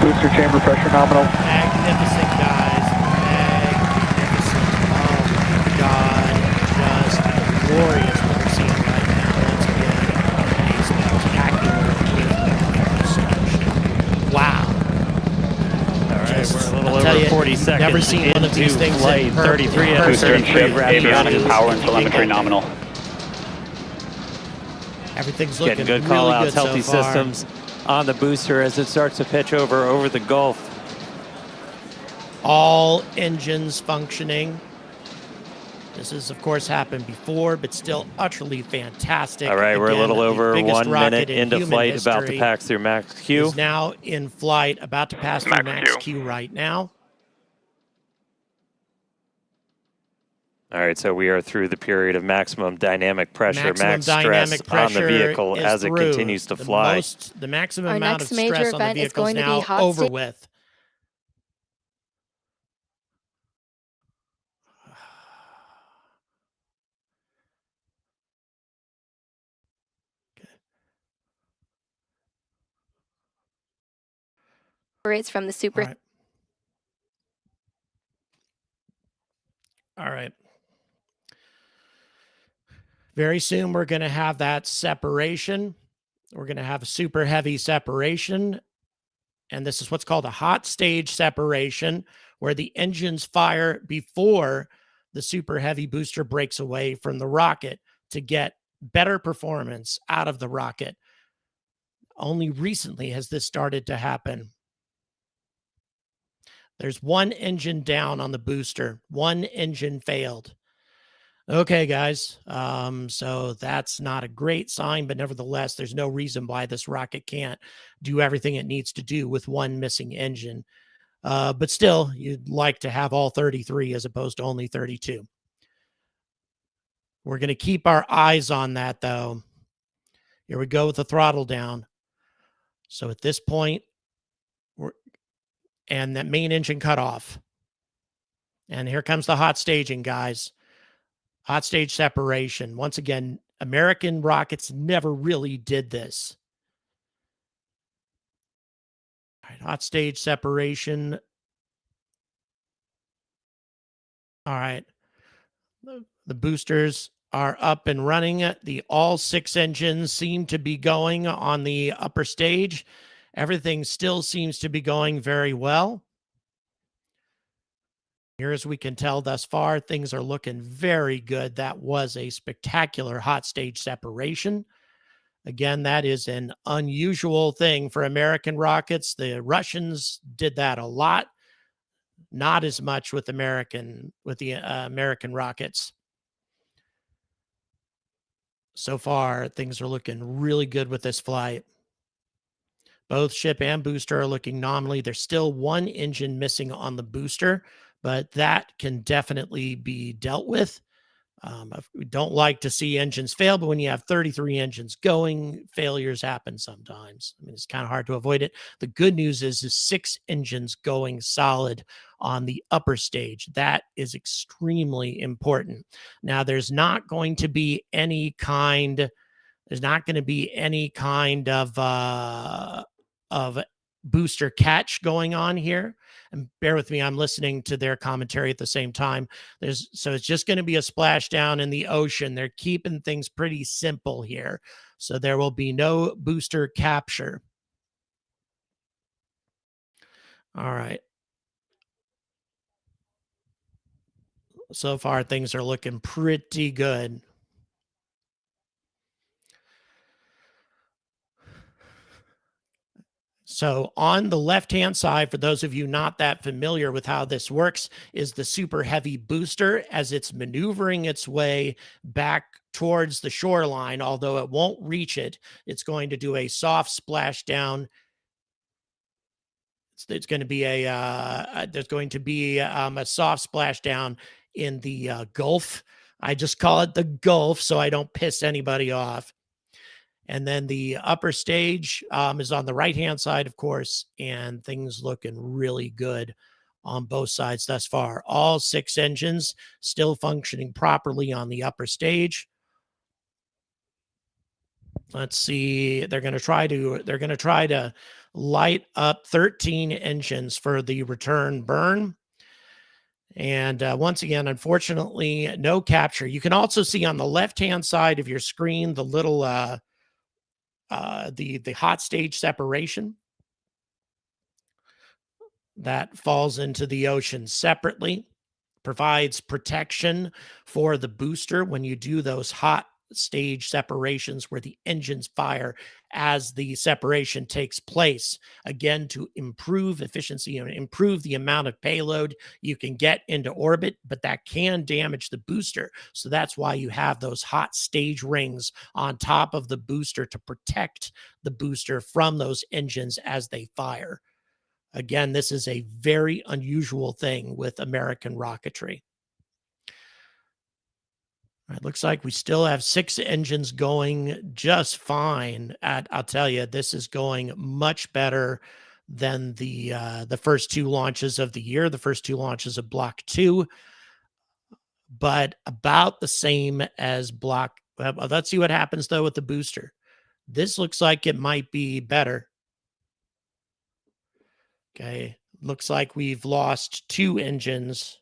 Booster chamber pressure nominal. Magnificent, guys. Magnificent. Oh, my God. Just glorious what we're seeing right now. Once again, a spectacular liftoff. Wow. All right, we're a little I'll tell over you, 40 seconds never seen one of these into things flight. in 33 out of person. 33 rapid Avionics engines. power and telemetry nominal. Everything's looking Getting good really call outs, good healthy so far. systems on the booster as it starts to pitch over the Gulf. All engines functioning. This has, of course, happened before, but still utterly fantastic. All right, we're a Again, little the over biggest 1 rocket minute in into human flight, about to history pass through Max Q. is now in flight, about to pass through Max Q. Q right now. All right, so we are through the period of maximum dynamic pressure, Maximum max dynamic stress on the pressure vehicle is as it through. continues to fly. The maximum Our amount of next major stress on the event is vehicle is going to be now hot over sta- with. Operates from the super. All right. Very soon, we're going to have that separation. We're going to have a super heavy separation. And this is what's called a hot stage separation, where the engines fire before the super heavy booster breaks away from the rocket to get better performance out of the rocket. Only recently has this started to happen. There's one engine down on the booster. One engine failed. Okay, guys. So that's not a great sign, but nevertheless, there's no reason why this rocket can't do everything it needs to do with one missing engine. But still, you'd like to have all 33 as opposed to only 32. We're going to keep our eyes on that, though. Here we go with the throttle down. So at this point, and that main engine cut off. And here comes the hot staging, guys. Hot stage separation. Once again, American rockets never really did this. All right, hot stage separation. All right. The boosters are up and running. All 6 engines seem to be going on the upper stage. Everything still seems to be going very well. Here, as we can tell thus far, things are looking very good. That was a spectacular hot stage separation. Again, that is an unusual thing for American rockets. The Russians did that a lot, not as much with the American rockets. So far, things are looking really good with this flight. Both ship and booster are looking nominally. There's still 1 engine missing on the booster, but that can definitely be dealt with. We don't like to see engines fail, but when you have 33 engines going, failures happen sometimes. I mean, it's kind of hard to avoid it. The good news is 6 engines going solid on the upper stage. That is extremely important. Now, there's not going to be any kind of booster catch going on here. And bear with me, I'm listening to their commentary at the same time. So it's just going to be a splashdown in the ocean. They're keeping things pretty simple here. So there will be no booster capture. All right. So far, things are looking pretty good. So on the left-hand side, for those of you not that familiar with how this works, is the super heavy booster as it's maneuvering its way back towards the shoreline. Although it won't reach it, it's going to do a soft splashdown. There's going to be a soft splashdown in the Gulf. I just call it the Gulf so I don't piss anybody off. And then the upper stage is on the right-hand side, of course, and things looking really good on both sides thus far. All 6 engines still functioning properly on the upper stage. Let's see. They're going to try to light up 13 engines for the return burn. And once again, unfortunately, no capture. You can also see on the left-hand side of your screen the little the hot stage separation that falls into the ocean separately, provides protection for the booster when you do those hot stage separations where the engines fire as the separation takes place, again to improve efficiency and improve the amount of payload you can get into orbit, but that can damage the booster. So that's why you have those hot stage rings on top of the booster to protect the booster from those engines as they fire. Again, this is a very unusual thing with American rocketry. It looks like we still have 6 engines going just fine. I'll tell you, this is going much better than the first 2 launches of the year, the first 2 launches of Block 2, but about the same as Block. Let's see what happens, though, with the booster. This looks like it might be better. Okay, looks like we've lost 2 engines.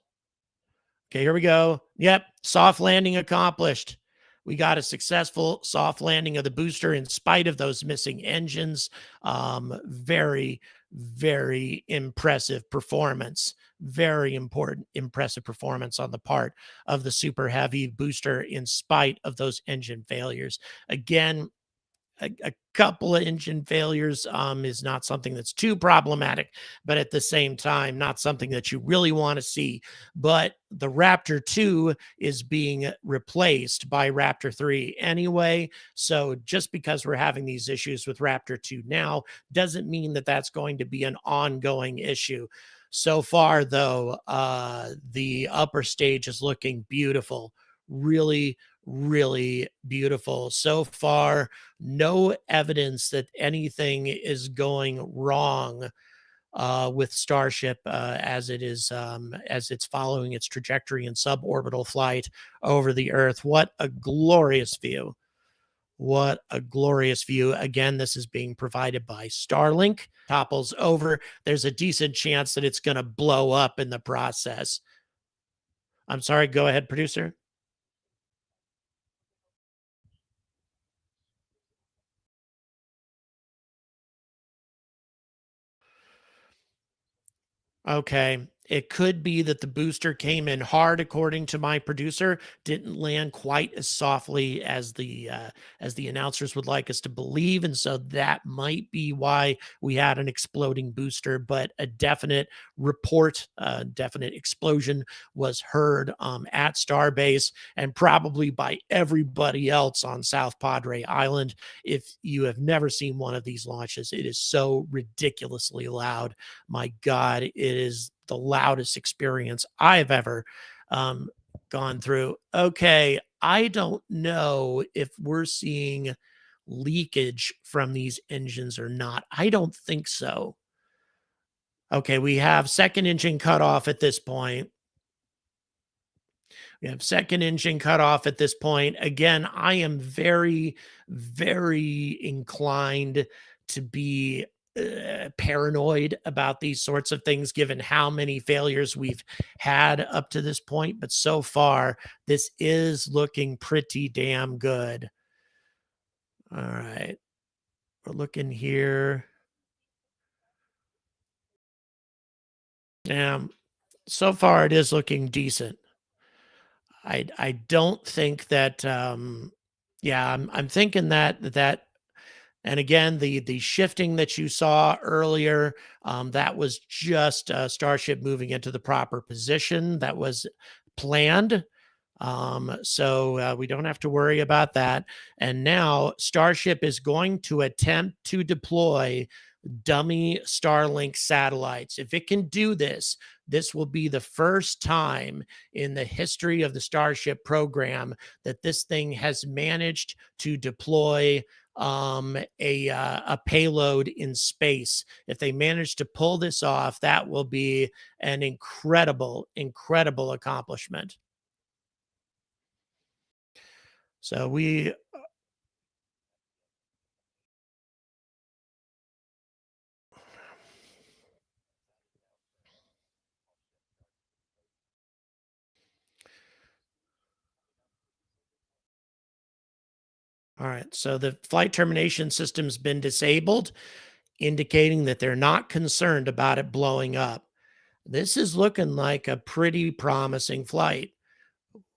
Okay, here we go. Yep, soft landing accomplished. We got a successful soft landing of the booster in spite of those missing engines. Very, very impressive performance. Very impressive performance on the part of the Super Heavy booster in spite of those engine failures. Again, a couple of engine failures is not something that's too problematic, but at the same time, not something that you really want to see. But the Raptor 2 is being replaced by Raptor 3 anyway. So just because we're having these issues with Raptor 2 now doesn't mean that that's going to be an ongoing issue. So far, though, the upper stage is looking beautiful. Really, really beautiful. So far, no evidence that anything is going wrong with Starship as it's following its trajectory in suborbital flight over the Earth. What a glorious view. What a glorious view. Again, this is being provided by Starlink. Topples over. There's a decent chance that it's going to blow up in the process. I'm sorry. Go ahead, producer. Okay. It could be that the booster came in hard, according to my producer, didn't land quite as softly as the announcers would like us to believe, and so that might be why we had an exploding booster. But a definite report, definite explosion was heard at Starbase and probably by everybody else on South Padre Island. If you have never seen one of these launches, it is so ridiculously loud. My God, it is the loudest experience I've ever gone through. Okay, I don't know if we're seeing leakage from these engines or not. I don't think so. Okay, we have second engine cutoff at this point. We have second engine cut off at this point. Again, I am very, very inclined to be paranoid about these sorts of things, given how many failures we've had up to this point. But so far, this is looking pretty damn good. All right. We're looking here. Yeah. So far, it is looking decent. I don't think that yeah, I'm thinking that and again the shifting that you saw earlier, that was just Starship moving into the proper position that was planned. So we don't have to worry about that. And now Starship is going to attempt to deploy dummy Starlink satellites. If it can do this, this will be the first time in the history of the Starship program that this thing has managed to deploy a payload in space. If they manage to pull this off, that will be an incredible, incredible accomplishment. So we all right. So the flight termination system's been disabled, indicating that they're not concerned about it blowing up. This is looking like a pretty promising flight.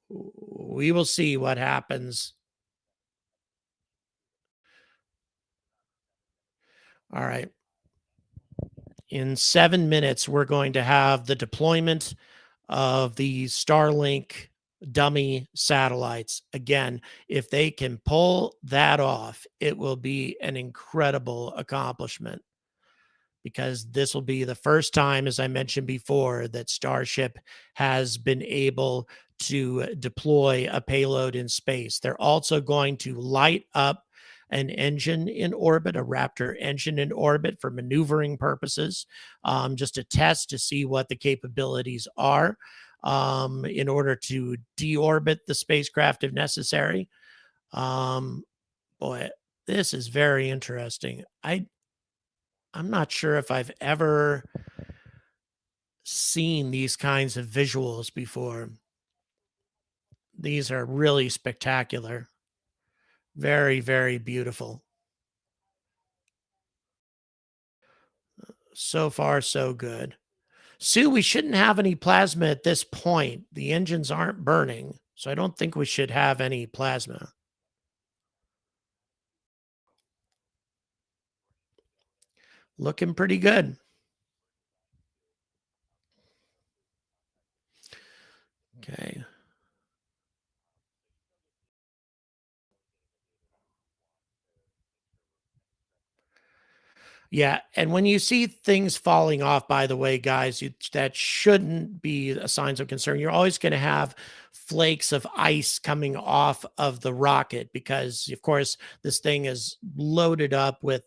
We will see what happens. All right. In 7 minutes, we're going to have the deployment of the Starlink dummy satellites. Again, if they can pull that off, it will be an incredible accomplishment, because this will be the first time, as I mentioned before, that Starship has been able to deploy a payload in space. They're also going to light up an engine in orbit, a Raptor engine in orbit for maneuvering purposes, just to test to see what the capabilities are, in order to deorbit the spacecraft if necessary. Boy, this is very interesting. I'm not sure if I've ever seen these kinds of visuals before. These are really spectacular. Very, very beautiful. So far, so good. Sue, we shouldn't have any plasma at this point. The engines aren't burning, so I don't think we should have any plasma. Looking pretty good. Okay. Yeah, and when you see things falling off, by the way, guys, that shouldn't be a signs of concern. You're always going to have flakes of ice coming off of the rocket because, of course, this thing is loaded up with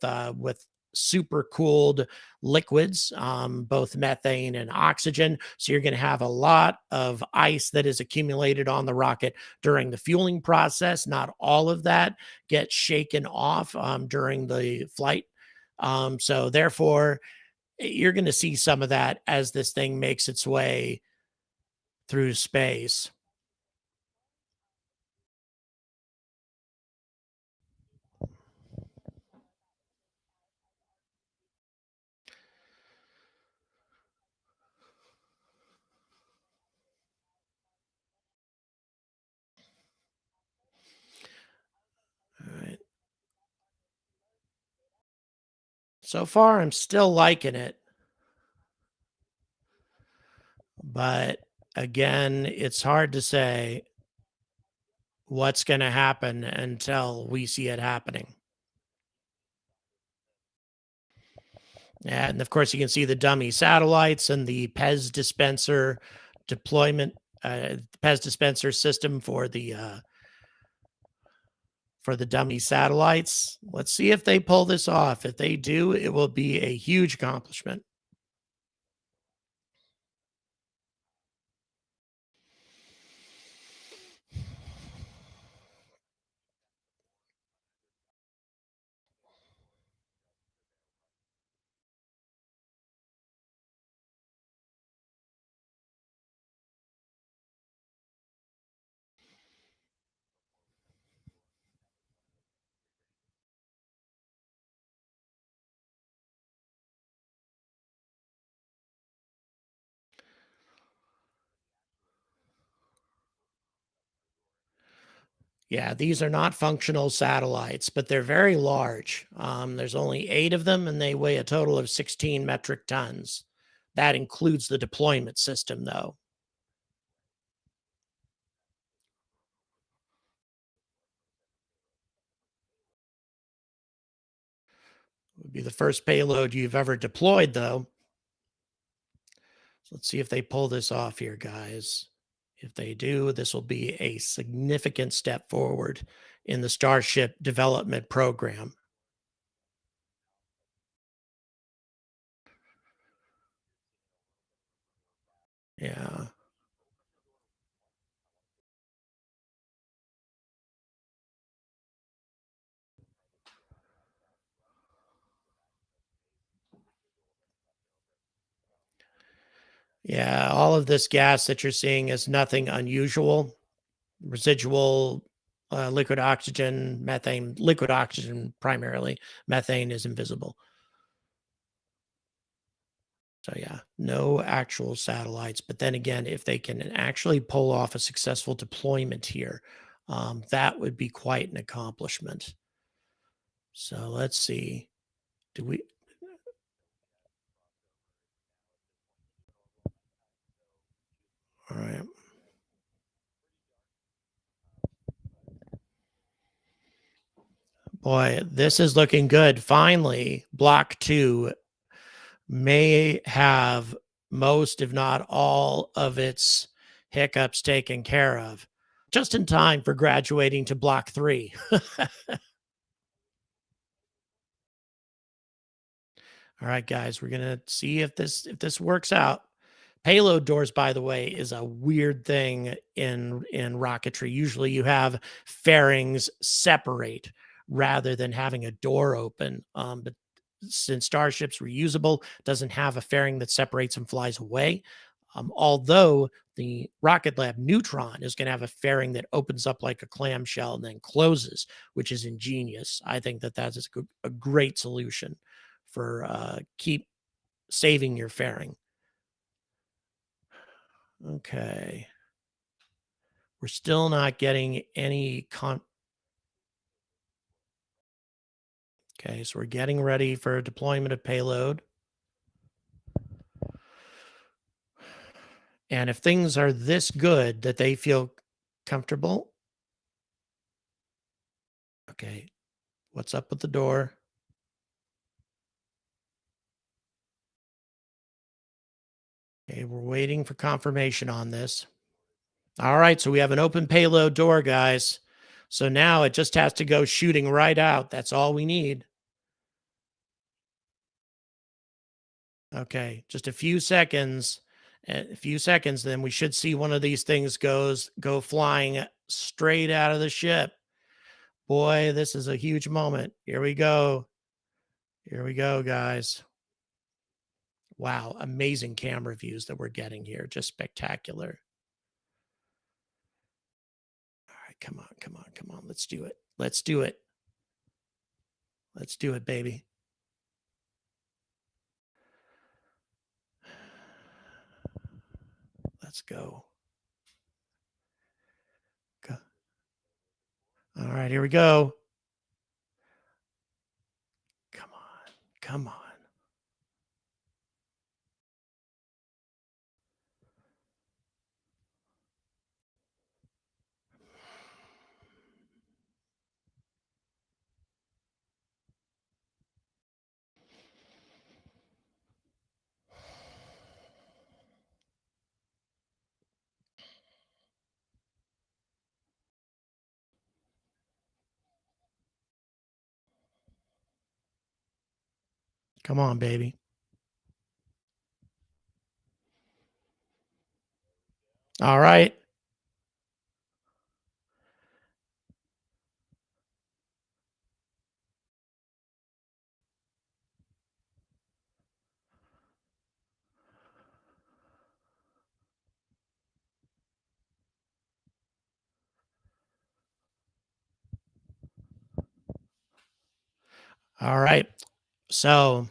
super cooled liquids, both methane and oxygen. So you're going to have a lot of ice that is accumulated on the rocket during the fueling process. Not all of that gets shaken off during the flight, so therefore, you're going to see some of that as this thing makes its way through space. So far, I'm still liking it. But again, it's hard to say what's going to happen until we see it happening. And of course, you can see the dummy satellites and the PEZ dispenser deployment, PEZ dispenser system for the dummy satellites. Let's see if they pull this off. If they do, it will be a huge accomplishment. Yeah, these are not functional satellites, but they're very large. There's only 8 of them, and they weigh a total of 16 metric tons. That includes the deployment system, though. It would be the first payload you've ever deployed, though. So let's see if they pull this off here, guys. If they do, this will be a significant step forward in the Starship development program. Yeah. Yeah, all of this gas that you're seeing is nothing unusual. Residual liquid oxygen, methane, liquid oxygen primarily. Methane is invisible. So yeah, no actual satellites. But then again, if they can actually pull off a successful deployment here, that would be quite an accomplishment. So let's see. Do we? All right. Boy, this is looking good. Finally, Block 2 may have most, if not all, of its hiccups taken care of, just in time for graduating to Block 3. All right, guys, we're gonna see if this works out. Payload doors, by the way, is a weird thing in rocketry. Usually, you have fairings separate rather than having a door open. But since Starship's reusable, doesn't have a fairing that separates and flies away. Although the Rocket Lab Neutron is going to have a fairing that opens up like a clamshell and then closes, which is ingenious. I think that is a great solution for keep saving your fairing. Okay. We're still not getting any Okay, so we're getting ready for deployment of payload. And if things are this good that they feel comfortable. Okay, what's up with the door? Okay, we're waiting for confirmation on this. All right, so we have an open payload door, guys. So now it just has to go shooting right out. That's all we need. Okay, just a few seconds. Then we should see one of these things go flying straight out of the ship. Boy, this is a huge moment. Here we go. Here we go, guys. Wow, amazing camera views that we're getting here. Just spectacular. All right, come on, come on, come on. Let's do it. Let's do it. Let's do it, baby. Let's go. All right, here we go. Come on. Come on. Come on, baby. All right. All right. So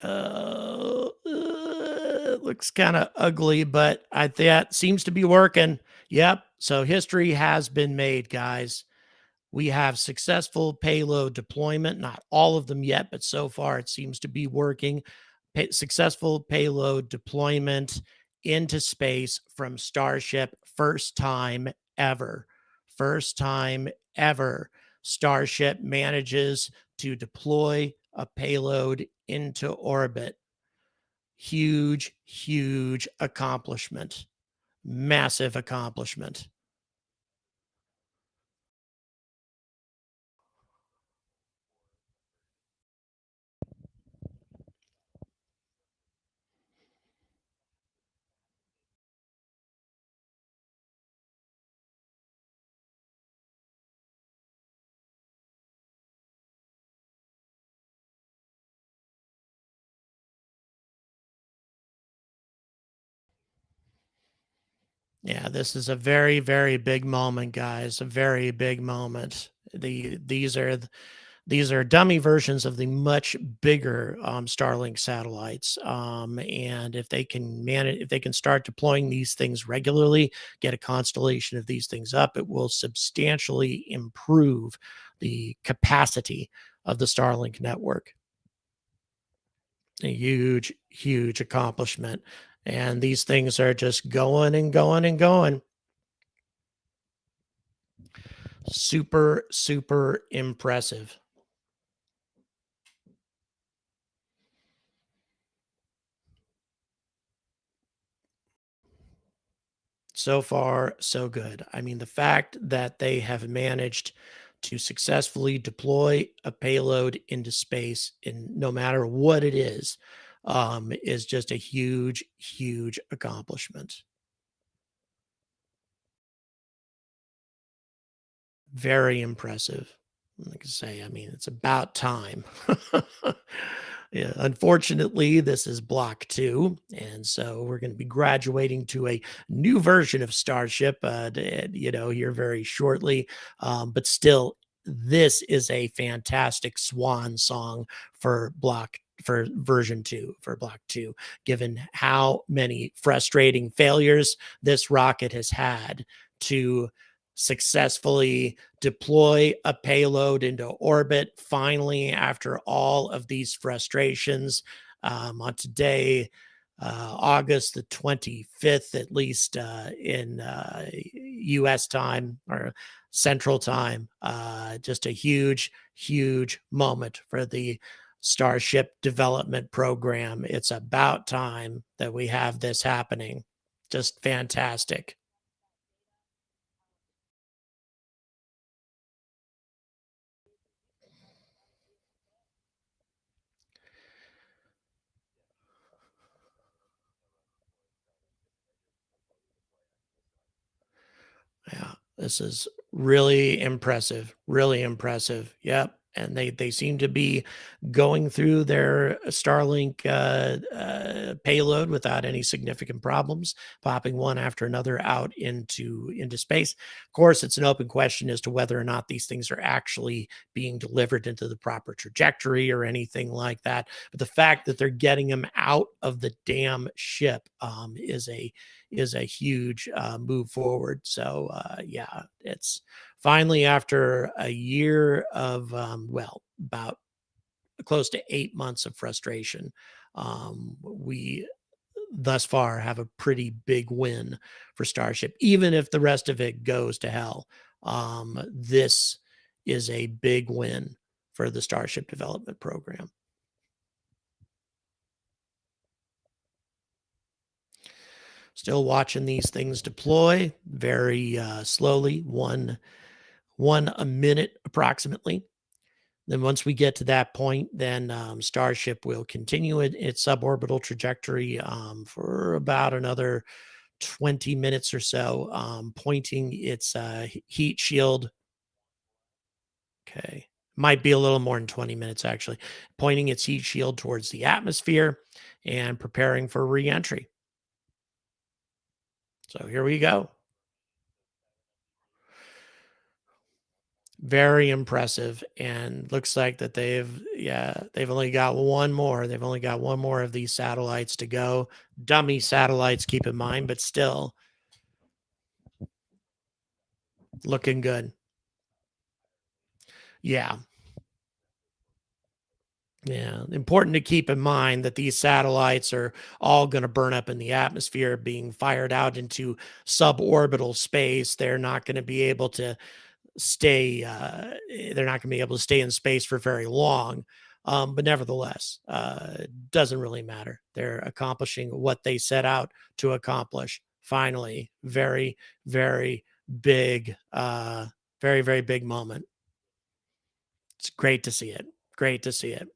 it looks kind of ugly, but that seems to be working. Yep. So history has been made, guys. We have successful payload deployment, not all of them yet, but so far it seems to be working. Successful payload deployment into space from Starship, first time ever. First time ever. Starship manages to deploy a payload into orbit. Huge, huge accomplishment. Massive accomplishment. Yeah, this is a very, very big moment, guys. A very big moment. These are dummy versions of the much bigger Starlink satellites. And if they can manage, if they can start deploying these things regularly, get a constellation of these things up, it will substantially improve the capacity of the Starlink network. A huge, huge accomplishment. And these things are just going and going and going. Super, super impressive. So far, so good. I mean, the fact that they have managed to successfully deploy a payload into space, in no matter what it is just a huge, huge accomplishment. Very impressive. Like I say, I mean, it's about time. Yeah, unfortunately, this is block 2, and so we're going to be graduating to a new version of Starship, here very shortly. But still, this is a fantastic swan song for version 2, for block 2, given how many frustrating failures this rocket has had to successfully deploy a payload into orbit finally after all of these frustrations. On today, August the 25th, at least in US time or Central Time. Just a huge, huge moment for the Starship development program. It's about time that we have this happening. Just fantastic. Yeah, this is really impressive. Really impressive. Yep. And they seem to be going through their Starlink payload without any significant problems, popping one after another out into space. Of course, it's an open question as to whether or not these things are actually being delivered into the proper trajectory or anything like that. But the fact that they're getting them out of the damn ship is a huge move forward. So yeah, it's finally after a year of about close to 8 months of frustration, we thus far have a pretty big win for Starship. Even if the rest of it goes to hell, this is a big win for the Starship development program. Still watching these things deploy very slowly, one one a minute approximately. Then once we get to that point, then Starship will continue its suborbital trajectory for about another 20 minutes or so, pointing its heat shield. Okay. Might be a little more than 20 minutes, actually. Pointing its heat shield towards the atmosphere and preparing for reentry. So here we go. Very impressive. And looks like that they've only got one more. They've only got one more of these satellites to go. Dummy satellites, keep in mind, but still looking good. Yeah. Yeah, important to keep in mind that these satellites are all going to burn up in the atmosphere, being fired out into suborbital space. They're not going to be able to stay. They're not going to be able to stay in space for very long. But nevertheless, doesn't really matter. They're accomplishing what they set out to accomplish. Finally, very, very big, very, very big moment. It's great to see it. Great to see it.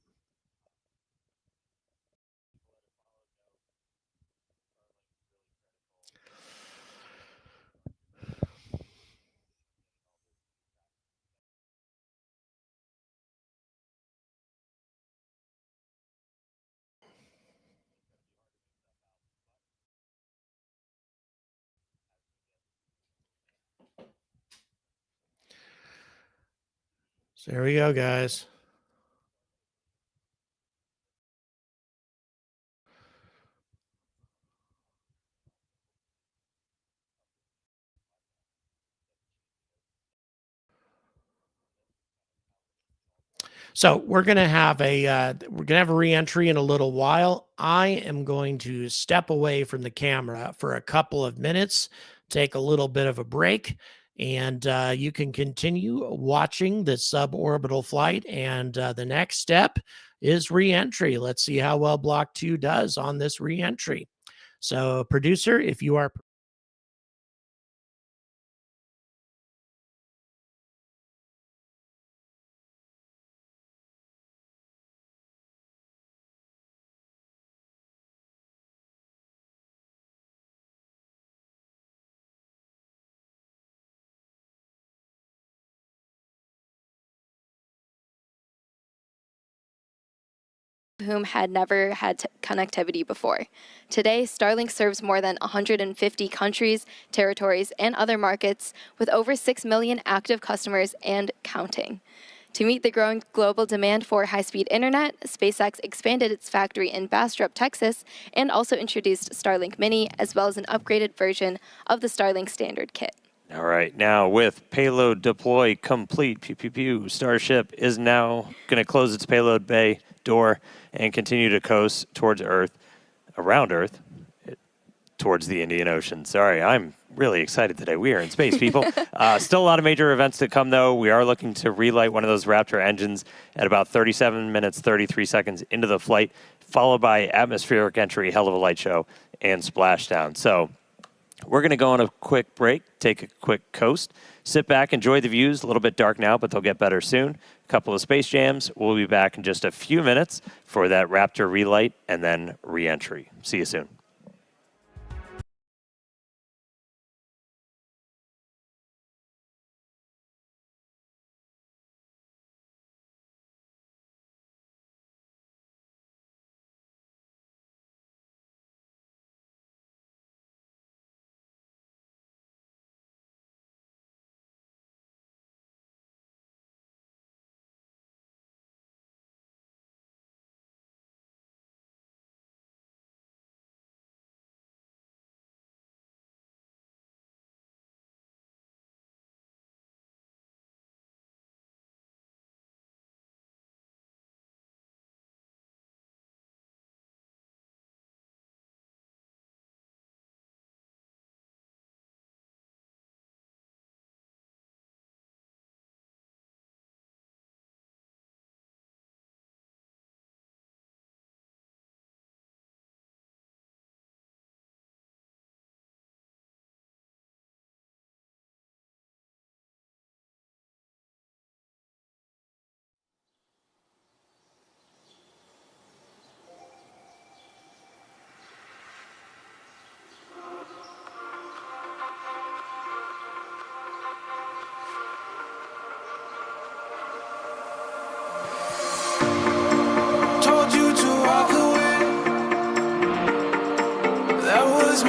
So there we go, guys. So we're gonna have a reentry in a little while. I am going to step away from the camera for a couple of minutes, take a little bit of a break, and you can continue watching the suborbital flight. And the next step is reentry. Let's see how well Block 2 does on this reentry. So, producer, if you are whom had never had connectivity before. Today, Starlink serves more than 150 countries, territories, and other markets with over 6 million active customers and counting. To meet the growing global demand for high-speed internet, SpaceX expanded its factory in Bastrop, Texas, and also introduced Starlink Mini, as well as an upgraded version of the Starlink Standard kit. All right, now with payload deploy complete, pew, pew, pew, Starship is now going to close its payload bay door and continue to coast towards Earth, around Earth, towards the Indian Ocean. Sorry, I'm really excited today. We are in space, people. Still a lot of major events to come, though. We are looking to relight one of those Raptor engines at about 37 minutes, 33 seconds into the flight, followed by atmospheric entry, hell of a light show, and splashdown. So we're going to go on a quick break, take a quick coast, sit back, enjoy the views. A little bit dark now, but they'll get better soon. A couple of space jams. We'll be back in just a few minutes for that Raptor relight and then re-entry. See you soon.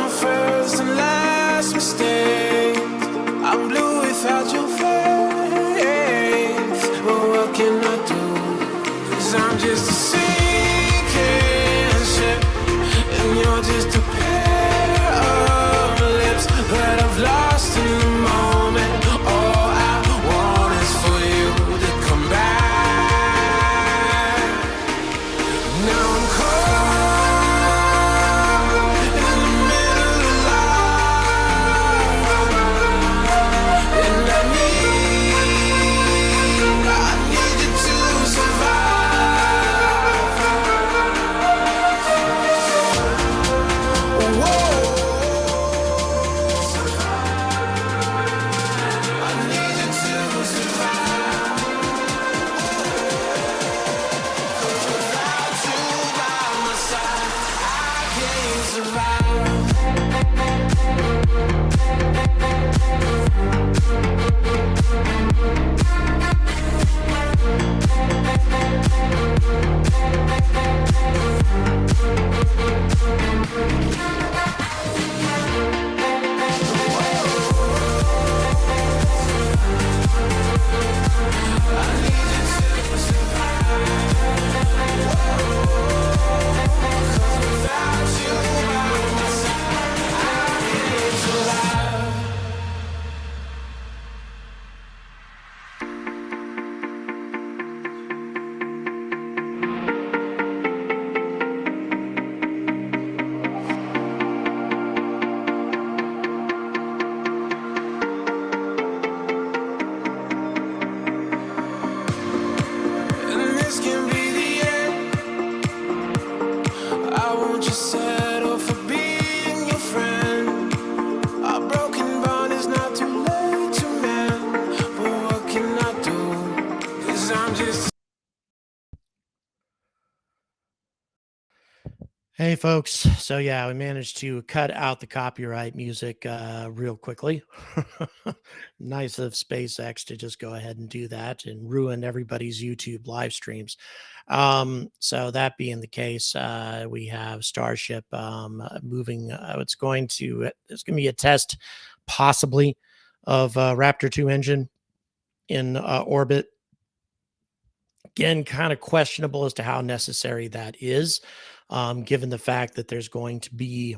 my first and last mistake. I'm blue without your face. But what can I do? 'Cause I'm just a sinking ship, and you're just a pair of lips that I've lost in the moment. All I want is for you to come back. Now I'm caught in the middle of life, and I need you to survive. Whoa. I need you to survive. 'Cause without you by my side, I can't survive. And this can be the end. I won't just settle for being your friend. A broken bond is not too late to mend. But what can I do? 'Cause I'm just Hey, folks. So, yeah, we managed to cut out the copyright music real quickly. Nice of SpaceX to just go ahead and do that and ruin everybody's YouTube live streams. So, that being the case, we have Starship moving. There's going to be a test, possibly, of Raptor 2 engine in orbit. Again, kind of questionable as to how necessary that is, given the fact that there's going to be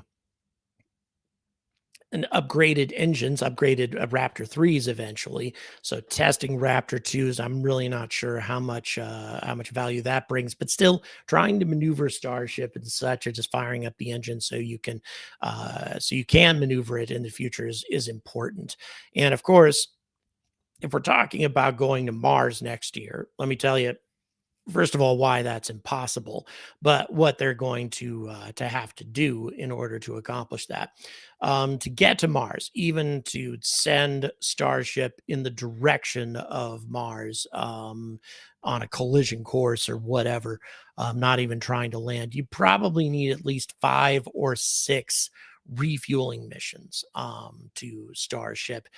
an upgraded Raptor 3s eventually. So testing Raptor 2s, I'm really not sure how much value that brings, but still trying to maneuver Starship and such, or just firing up the engine so you can maneuver it in the future is important. And of course, if we're talking about going to Mars next year, let me tell you, first of all, why that's impossible, but what they're going to have to do in order to accomplish that. To get to Mars, even to send Starship in the direction of Mars on a collision course or whatever, not even trying to land, you probably need at least 5 or 6 refueling missions to Starship.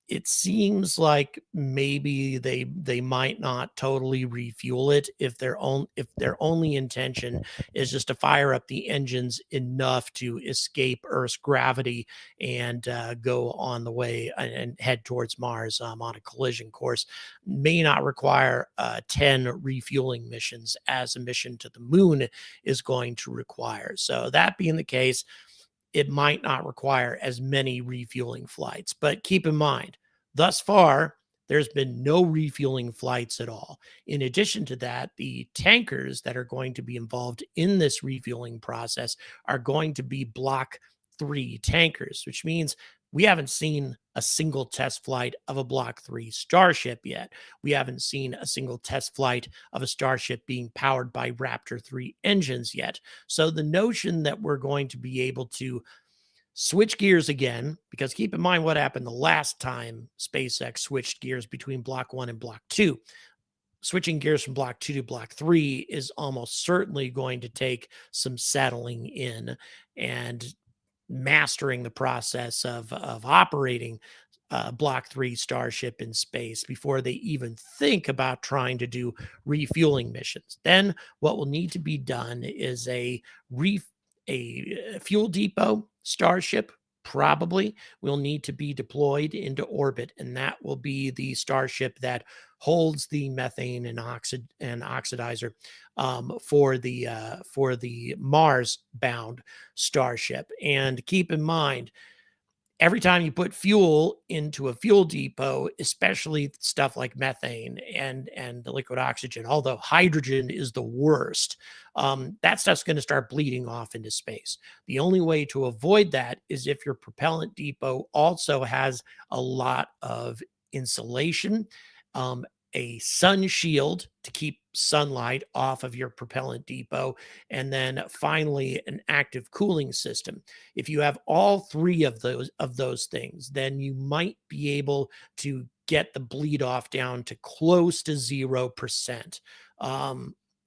It seems like maybe they might not totally refuel it if their only intention is just to fire up the engines enough to escape Earth's gravity and go on the way and head towards Mars on a collision course. May not require 10 refueling missions as a mission to the moon is going to require. So that being the case, it might not require as many refueling flights. But keep in mind, thus far, there's been no refueling flights at all. In addition to that, the tankers that are going to be involved in this refueling process are going to be Block 3 tankers, which means we haven't seen a single test flight of a Block 3 Starship yet. We haven't seen a single test flight of a Starship being powered by Raptor 3 engines yet. So the notion that we're going to be able to switch gears again, because keep in mind what happened the last time SpaceX switched gears between Block 1 and Block 2. Switching gears from Block 2 to Block 3 is almost certainly going to take some settling in and mastering the process of operating Block 3 Starship in space before they even think about trying to do refueling missions. Then what will need to be done is A fuel depot Starship probably will need to be deployed into orbit, and that will be the Starship that holds the methane and oxidizer for the Mars bound Starship. And keep in mind, every time you put fuel into a fuel depot, especially stuff like methane and the liquid oxygen, although hydrogen is the worst, that stuff's going to start bleeding off into space. The only way to avoid that is if your propellant depot also has a lot of insulation, a sun shield to keep sunlight off of your propellant depot, and then finally an active cooling system. If you have all three of those things, then you might be able to get the bleed off down to close to 0%.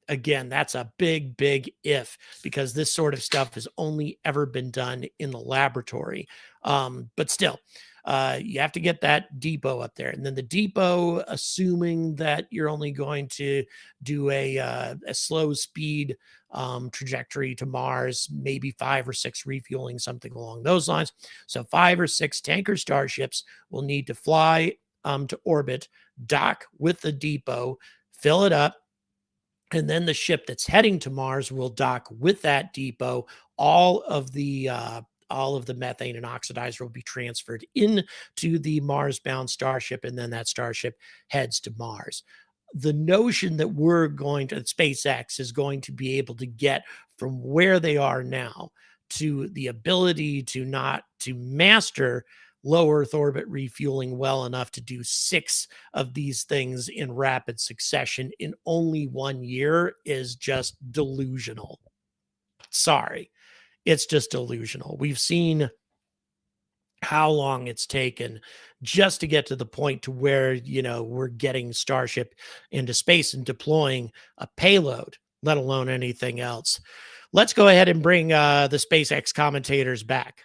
Again, that's a big if, because this sort of stuff has only ever been done in the laboratory. But still, you have to get that depot up there. And then the depot, assuming that you're only going to do a slow speed trajectory to Mars, maybe 5 or 6 refueling, something along those lines. So 5 or 6 tanker Starships will need to fly to orbit, dock with the depot, fill it up, and then the ship that's heading to Mars will dock with that depot. All of the methane and oxidizer will be transferred into the Mars-bound Starship, and then that Starship heads to Mars. The notion that SpaceX is going to be able to get from where they are now to the ability to master low Earth orbit refueling well enough to do 6 of these things in rapid succession in only 1 year is just delusional. Sorry. It's just delusional. We've seen how long it's taken just to get to the point to where, we're getting Starship into space and deploying a payload, let alone anything else. Let's go ahead and bring the SpaceX commentators back.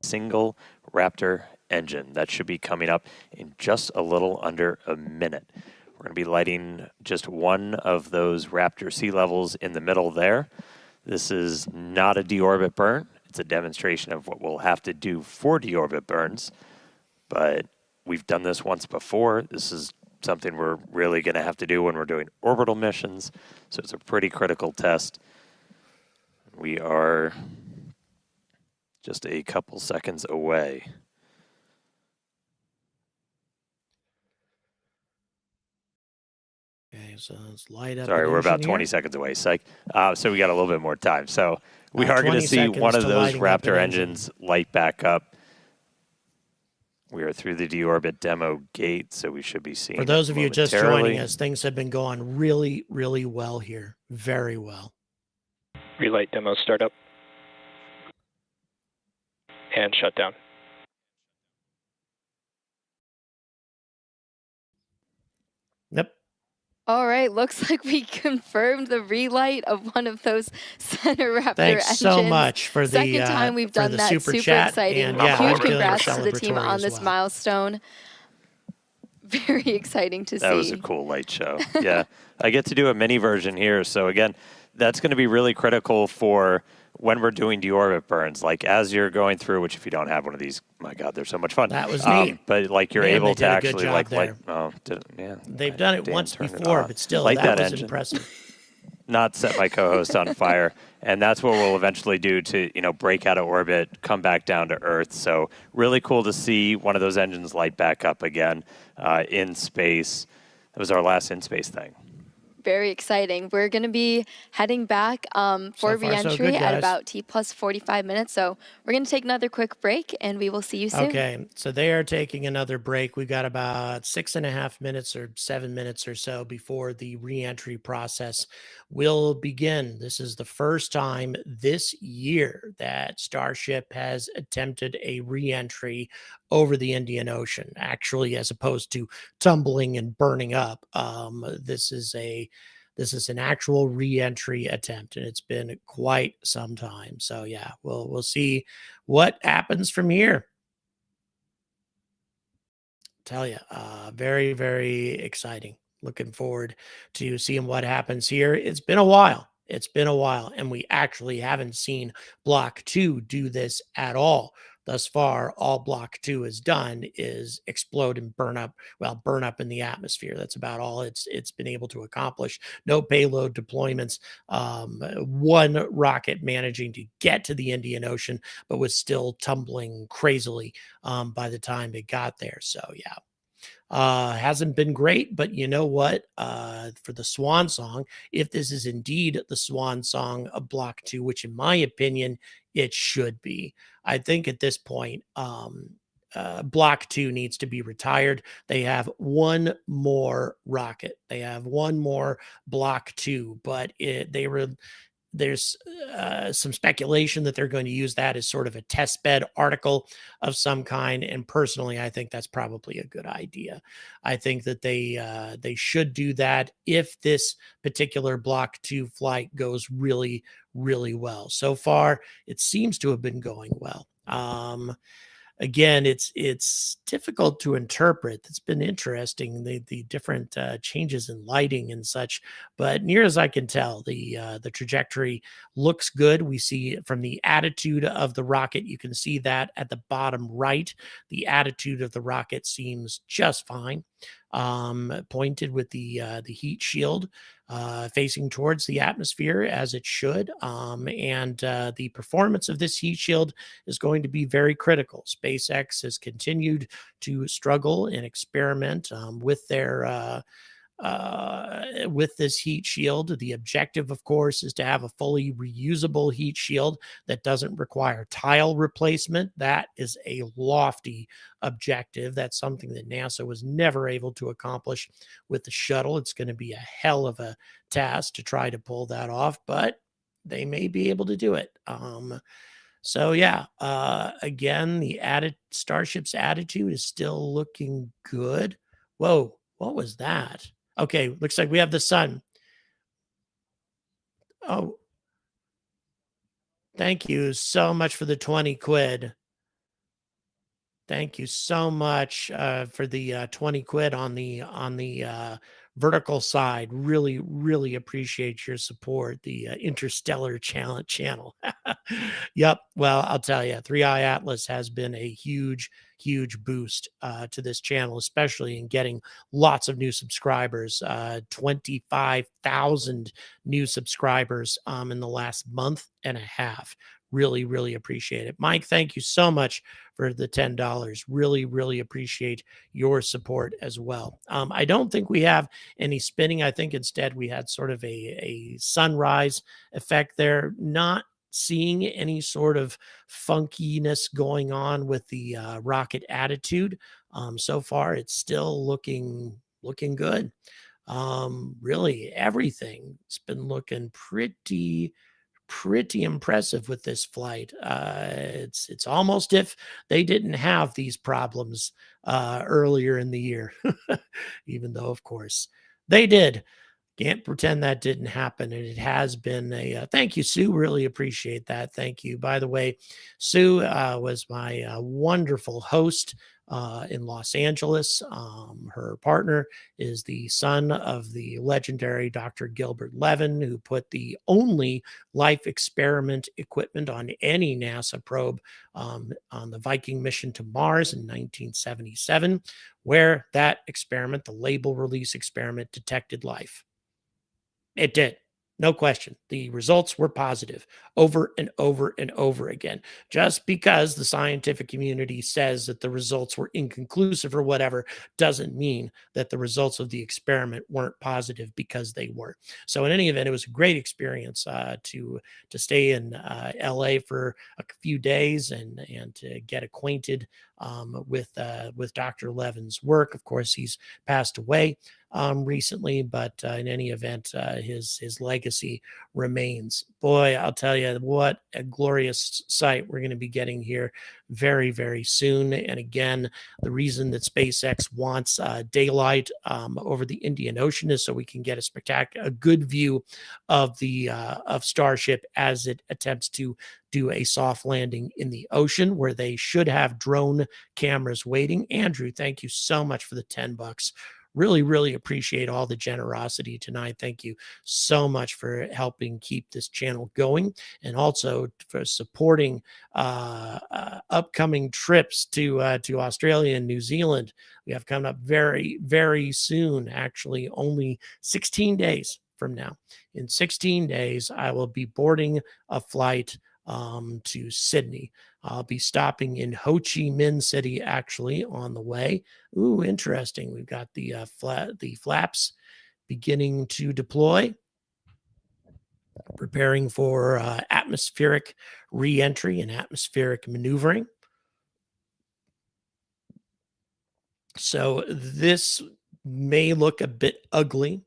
Single Raptor engine. That should be coming up in just a little under a minute. We're going to be lighting just one of those Raptor sea levels in the middle there. This is not a deorbit burn. It's a demonstration of what we'll have to do for deorbit burns, but we've done this once before. This is something we're really going to have to do when we're doing orbital missions, so it's a pretty critical test. We are just a couple seconds away. Okay, so let's light up. Sorry, we're about 20 seconds away. Psych. So we got a little bit more time. So we are going to see one of those Raptor engines light back up. We are through the deorbit demo gate, so we should be seeing. For those of you just joining us, things have been going really, really well here. Very well. Relight demo startup. And shut down. Yep. All right, looks like we confirmed the relight of one of those center Raptor Thanks engines. so much for the second time we've done that. super exciting. And, huge congrats to the team on this milestone. Very exciting to see. That was a cool light show. Yeah, I get to do a mini version here. So again, that's going to be really critical for when we're doing deorbit burns. Like as you're going through, which if you don't have one of these, my God, they're so much fun. That was neat. But like you're able to actually like light. They've done it once before, but still, that was impressive. Not set my co-host on fire. And that's what we'll eventually do to, break out of orbit, come back down to Earth. So really cool to see one of those engines light back up again in space. That was our last in-space thing. Very exciting. We're going to be heading back for re-entry at about T plus 45 minutes. So we're going to take another quick break, and we will see you soon. Okay, so they are taking another break. We've got about 6.5 minutes or 7 minutes or so before the re-entry process will begin. This is the first time this year that Starship has attempted a re-entry over the Indian Ocean, actually, as opposed to tumbling and burning up. This is an actual re-entry attempt, and it's been quite some time. So yeah, we'll see what happens from here. Tell you, very, very exciting. Looking forward to seeing what happens here. It's been a while. It's been a while, and we actually haven't seen Block 2 do this at all. Thus far, all Block 2 has done is explode and burn up in the atmosphere. That's about all it's been able to accomplish. No payload deployments. One rocket managing to get to the Indian Ocean, but was still tumbling crazily by the time it got there. So yeah. Hasn't been great, but you know what? For the swan song, if this is indeed the swan song of Block 2, which in my opinion, it should be, I think at this point, Block 2 needs to be retired. They have one more rocket. They have one more Block 2, but there's some speculation that they're going to use that as sort of a test bed article of some kind. And personally, I think that's probably a good idea. I think that they should do that if this particular Block 2 flight goes really, really well. So far, it seems to have been going well. Again, it's difficult to interpret. It's been interesting, the different changes in lighting and such. But near as I can tell, the trajectory looks good. We see from the attitude of the rocket, you can see that at the bottom right, the attitude of the rocket seems just fine. Pointed with the heat shield facing towards the atmosphere as it should. And the performance of this heat shield is going to be very critical. SpaceX has continued to struggle and experiment with their with this heat shield. The objective, of course, is to have a fully reusable heat shield that doesn't require tile replacement. That is a lofty objective. That's something that NASA was never able to accomplish with the shuttle. It's going to be a hell of a task to try to pull that off, but they may be able to do it. So yeah, again, the Starship's attitude is still looking good. Whoa, what was that? Okay, looks like we have the sun. Oh, thank you so much for the 20 quid. Thank you so much for the 20 quid on the vertical side. Really, really appreciate your support. The Interstellar channel. Yep. Well, I'll tell you, 3i Atlas has been a huge boost to this channel, especially in getting lots of new subscribers. 25,000 new subscribers in the last month and a half. Really, really appreciate it. Mike, thank you so much for the $10. Really, really appreciate your support as well. I don't think we have any spinning. I think instead we had sort of a sunrise effect there. Not seeing any sort of funkiness going on with the rocket attitude. So far, it's still looking good. Really, everything's been looking pretty impressive with this flight. It's almost if they didn't have these problems earlier in the year, even though, of course, they did. Can't pretend that didn't happen. And it has been a thank you, Sue. Really appreciate that. Thank you. By the way, Sue was my wonderful host in Los Angeles. Her partner is the son of the legendary Dr. Gilbert Levin, who put the only life experiment equipment on any NASA probe on the Viking mission to Mars in 1977, where that experiment, the label release experiment, detected life. It did. No question. The results were positive over and over and over again. Just because the scientific community says that the results were inconclusive or whatever doesn't mean that the results of the experiment weren't positive, because they were. So in any event, it was a great experience to stay in LA for a few days and to get acquainted with Dr. Levin's work. Of course, he's passed away recently, but in any event, his legacy remains. Boy, I'll tell you, what a glorious sight we're going to be getting here very, very soon. And again, the reason that SpaceX wants daylight over the Indian Ocean is so we can get a good view of the of Starship as it attempts to do a soft landing in the ocean, where they should have drone cameras waiting. Andrew, thank you so much for the $10. really, really appreciate all the generosity tonight. Thank you so much for helping keep this channel going, and also for supporting upcoming trips to Australia and New Zealand. We have coming up very, very soon, actually only 16 days from now. In 16 days, I will be boarding a flight to Sydney. I'll be stopping in Ho Chi Minh City actually on the way. Ooh, interesting. We've got the flaps beginning to deploy, preparing for atmospheric re-entry and atmospheric maneuvering. So this may look a bit ugly.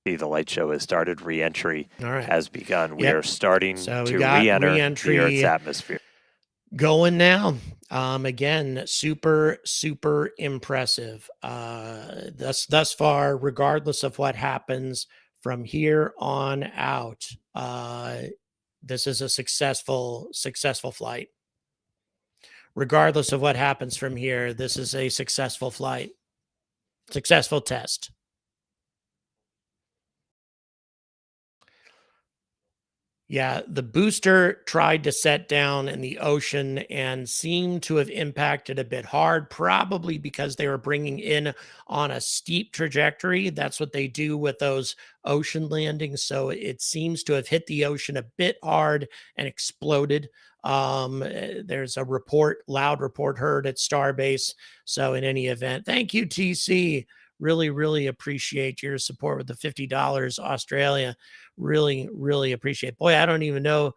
The light show has started. Re-entry All right. has begun. We Yep. are starting So we to got re-enter re-entry the Earth's atmosphere. going now. Again, super, super impressive. Thus far, regardless of what happens from here on out, this is a successful flight. Regardless of what happens from here, this is a successful flight, successful test. Yeah, the booster tried to set down in the ocean and seemed to have impacted a bit hard, probably because they were bringing in on a steep trajectory. That's what they do with those ocean landings. So it seems to have hit the ocean a bit hard and exploded. There's a loud report heard at Starbase. So in any event, thank you, TC. Really, really appreciate your support with the $50, Australia. Really, really appreciate. Boy, I don't even know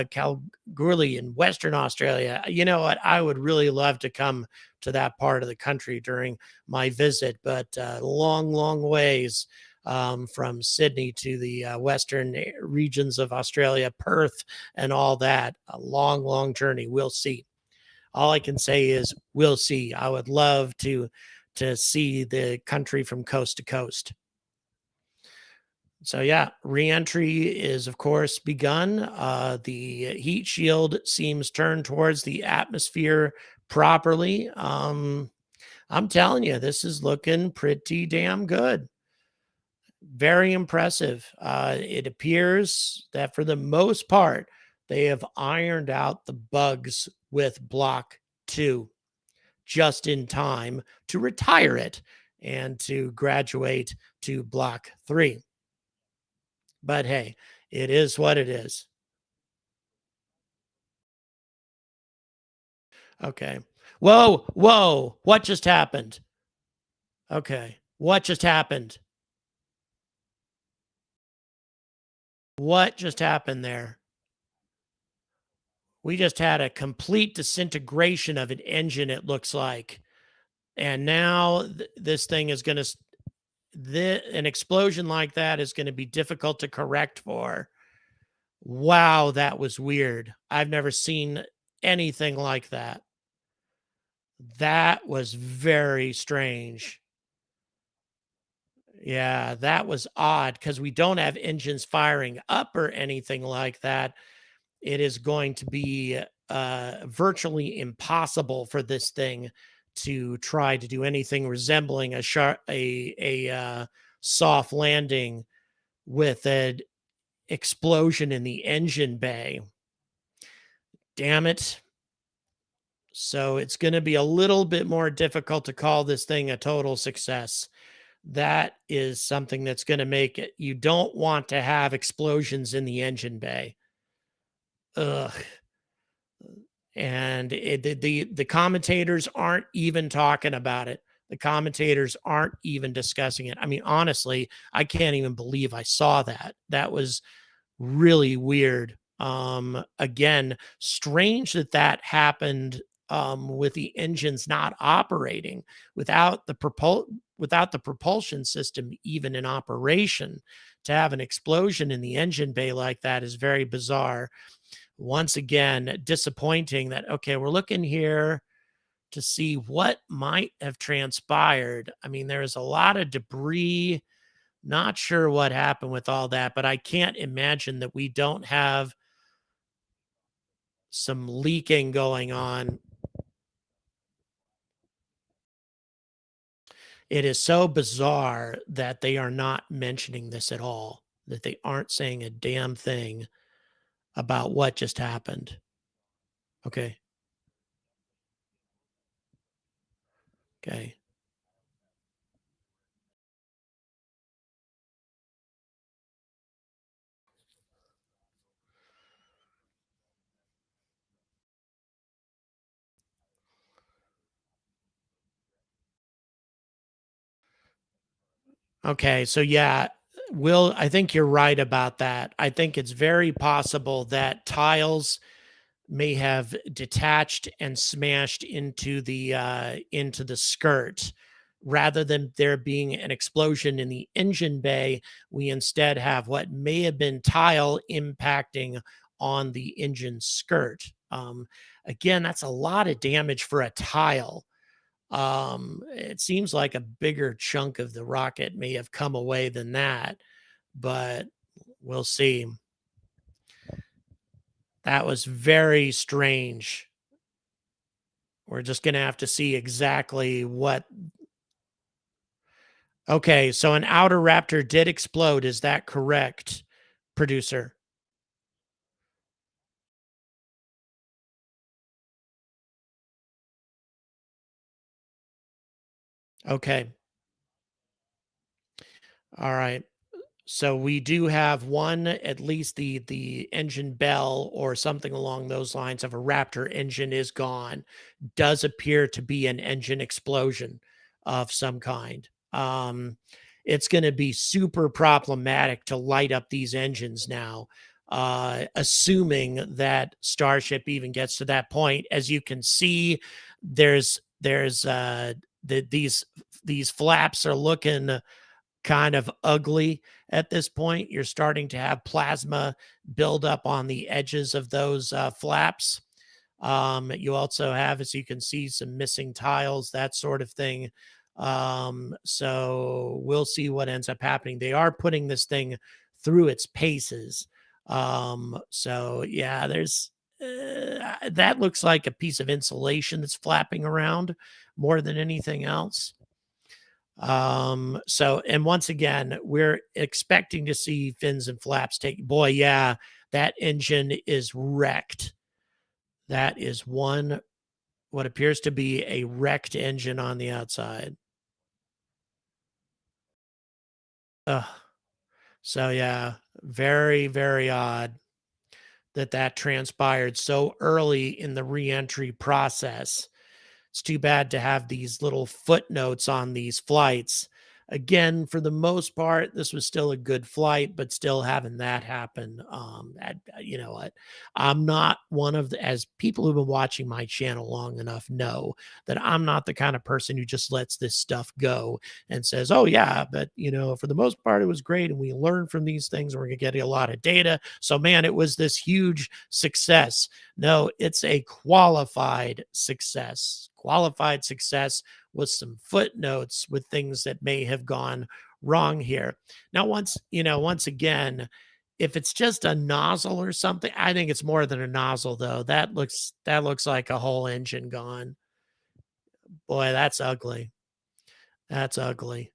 Kalgoorlie in Western Australia. You know what? I would really love to come to that part of the country during my visit, but long, long ways from Sydney to the western regions of Australia, Perth, and all that. A long, long journey. We'll see. All I can say is we'll see. I would love to see the country from coast to coast. So yeah, reentry is of course begun. The heat shield seems turned towards the atmosphere properly. I'm telling you, this is looking pretty damn good. Very impressive. It appears that for the most part, they have ironed out the bugs with Block 2 just in time to retire it and to graduate to Block 3. But hey, it is what it is. Okay. Whoa, whoa. What just happened? Okay. What just happened? What just happened there? We just had a complete disintegration of an engine, it looks like. And now this thing is going to, an explosion like that is going to be difficult to correct for. Wow, that was weird. I've never seen anything like that. That was very strange. Yeah, that was odd because we don't have engines firing up or anything like that. It is going to be virtually impossible for this thing to try to do anything resembling a soft landing with an explosion in the engine bay. Damn it. So it's going to be a little bit more difficult to call this thing a total success. That is something that's going to make it. You don't want to have explosions in the engine bay. Ugh. And the commentators aren't even talking about it. The commentators aren't even discussing it. I mean, honestly, I can't even believe I saw that. That was really weird. Again, strange that happened with the engines not operating, without the propulsion system even in operation. To have an explosion in the engine bay like that is very bizarre. Once again, disappointing that, okay, we're looking here to see what might have transpired. I mean, there's a lot of debris. Not sure what happened with all that, but I can't imagine that we don't have some leaking going on. It is so bizarre that they are not mentioning this at all, that they aren't saying a damn thing about what just happened. Okay. Okay. Okay, so yeah, Will, I think you're right about that. I think it's very possible that tiles may have detached and smashed into the skirt. Rather than there being an explosion in the engine bay, we instead have what may have been tile impacting on the engine skirt. Again, that's a lot of damage for a tile. It seems like a bigger chunk of the rocket may have come away than that, but we'll see. That was very strange. We're just going to have to see exactly what. Okay, so an outer Raptor did explode. Is that correct, producer? Okay. All right. So we do have one, at least the engine bell or something along those lines of a Raptor engine is gone. Does appear to be an engine explosion of some kind. It's going to be super problematic to light up these engines now, assuming that Starship even gets to that point. As you can see, these flaps are looking kind of ugly at this point. You're starting to have plasma build up on the edges of those flaps. You also have, as you can see, some missing tiles, that sort of thing. So we'll see what ends up happening. They are putting this thing through its paces. So yeah, there's that looks like a piece of insulation that's flapping around more than anything else. So, and once again, we're expecting to see fins and flaps take. Boy, yeah, that engine is wrecked. That is one, what appears to be a wrecked engine on the outside. Ugh. So yeah, very, very odd that that transpired so early in the reentry process. It's too bad to have these little footnotes on these flights. Again, for the most part, this was still a good flight, but still having that happen. You know what? I'm not one of the, as people who've been watching my channel long enough know that I'm not the kind of person who just lets this stuff go and says, oh, yeah, but, you know, for the most part, it was great. And we learned from these things and we're going to get a lot of data. So, man, it was this huge success. No, it's a qualified success. Qualified success with some footnotes with things that may have gone wrong here. Now, once again, if it's just a nozzle or something, I think it's more than a nozzle, though. That looks like a whole engine gone. Boy, that's ugly. That's ugly.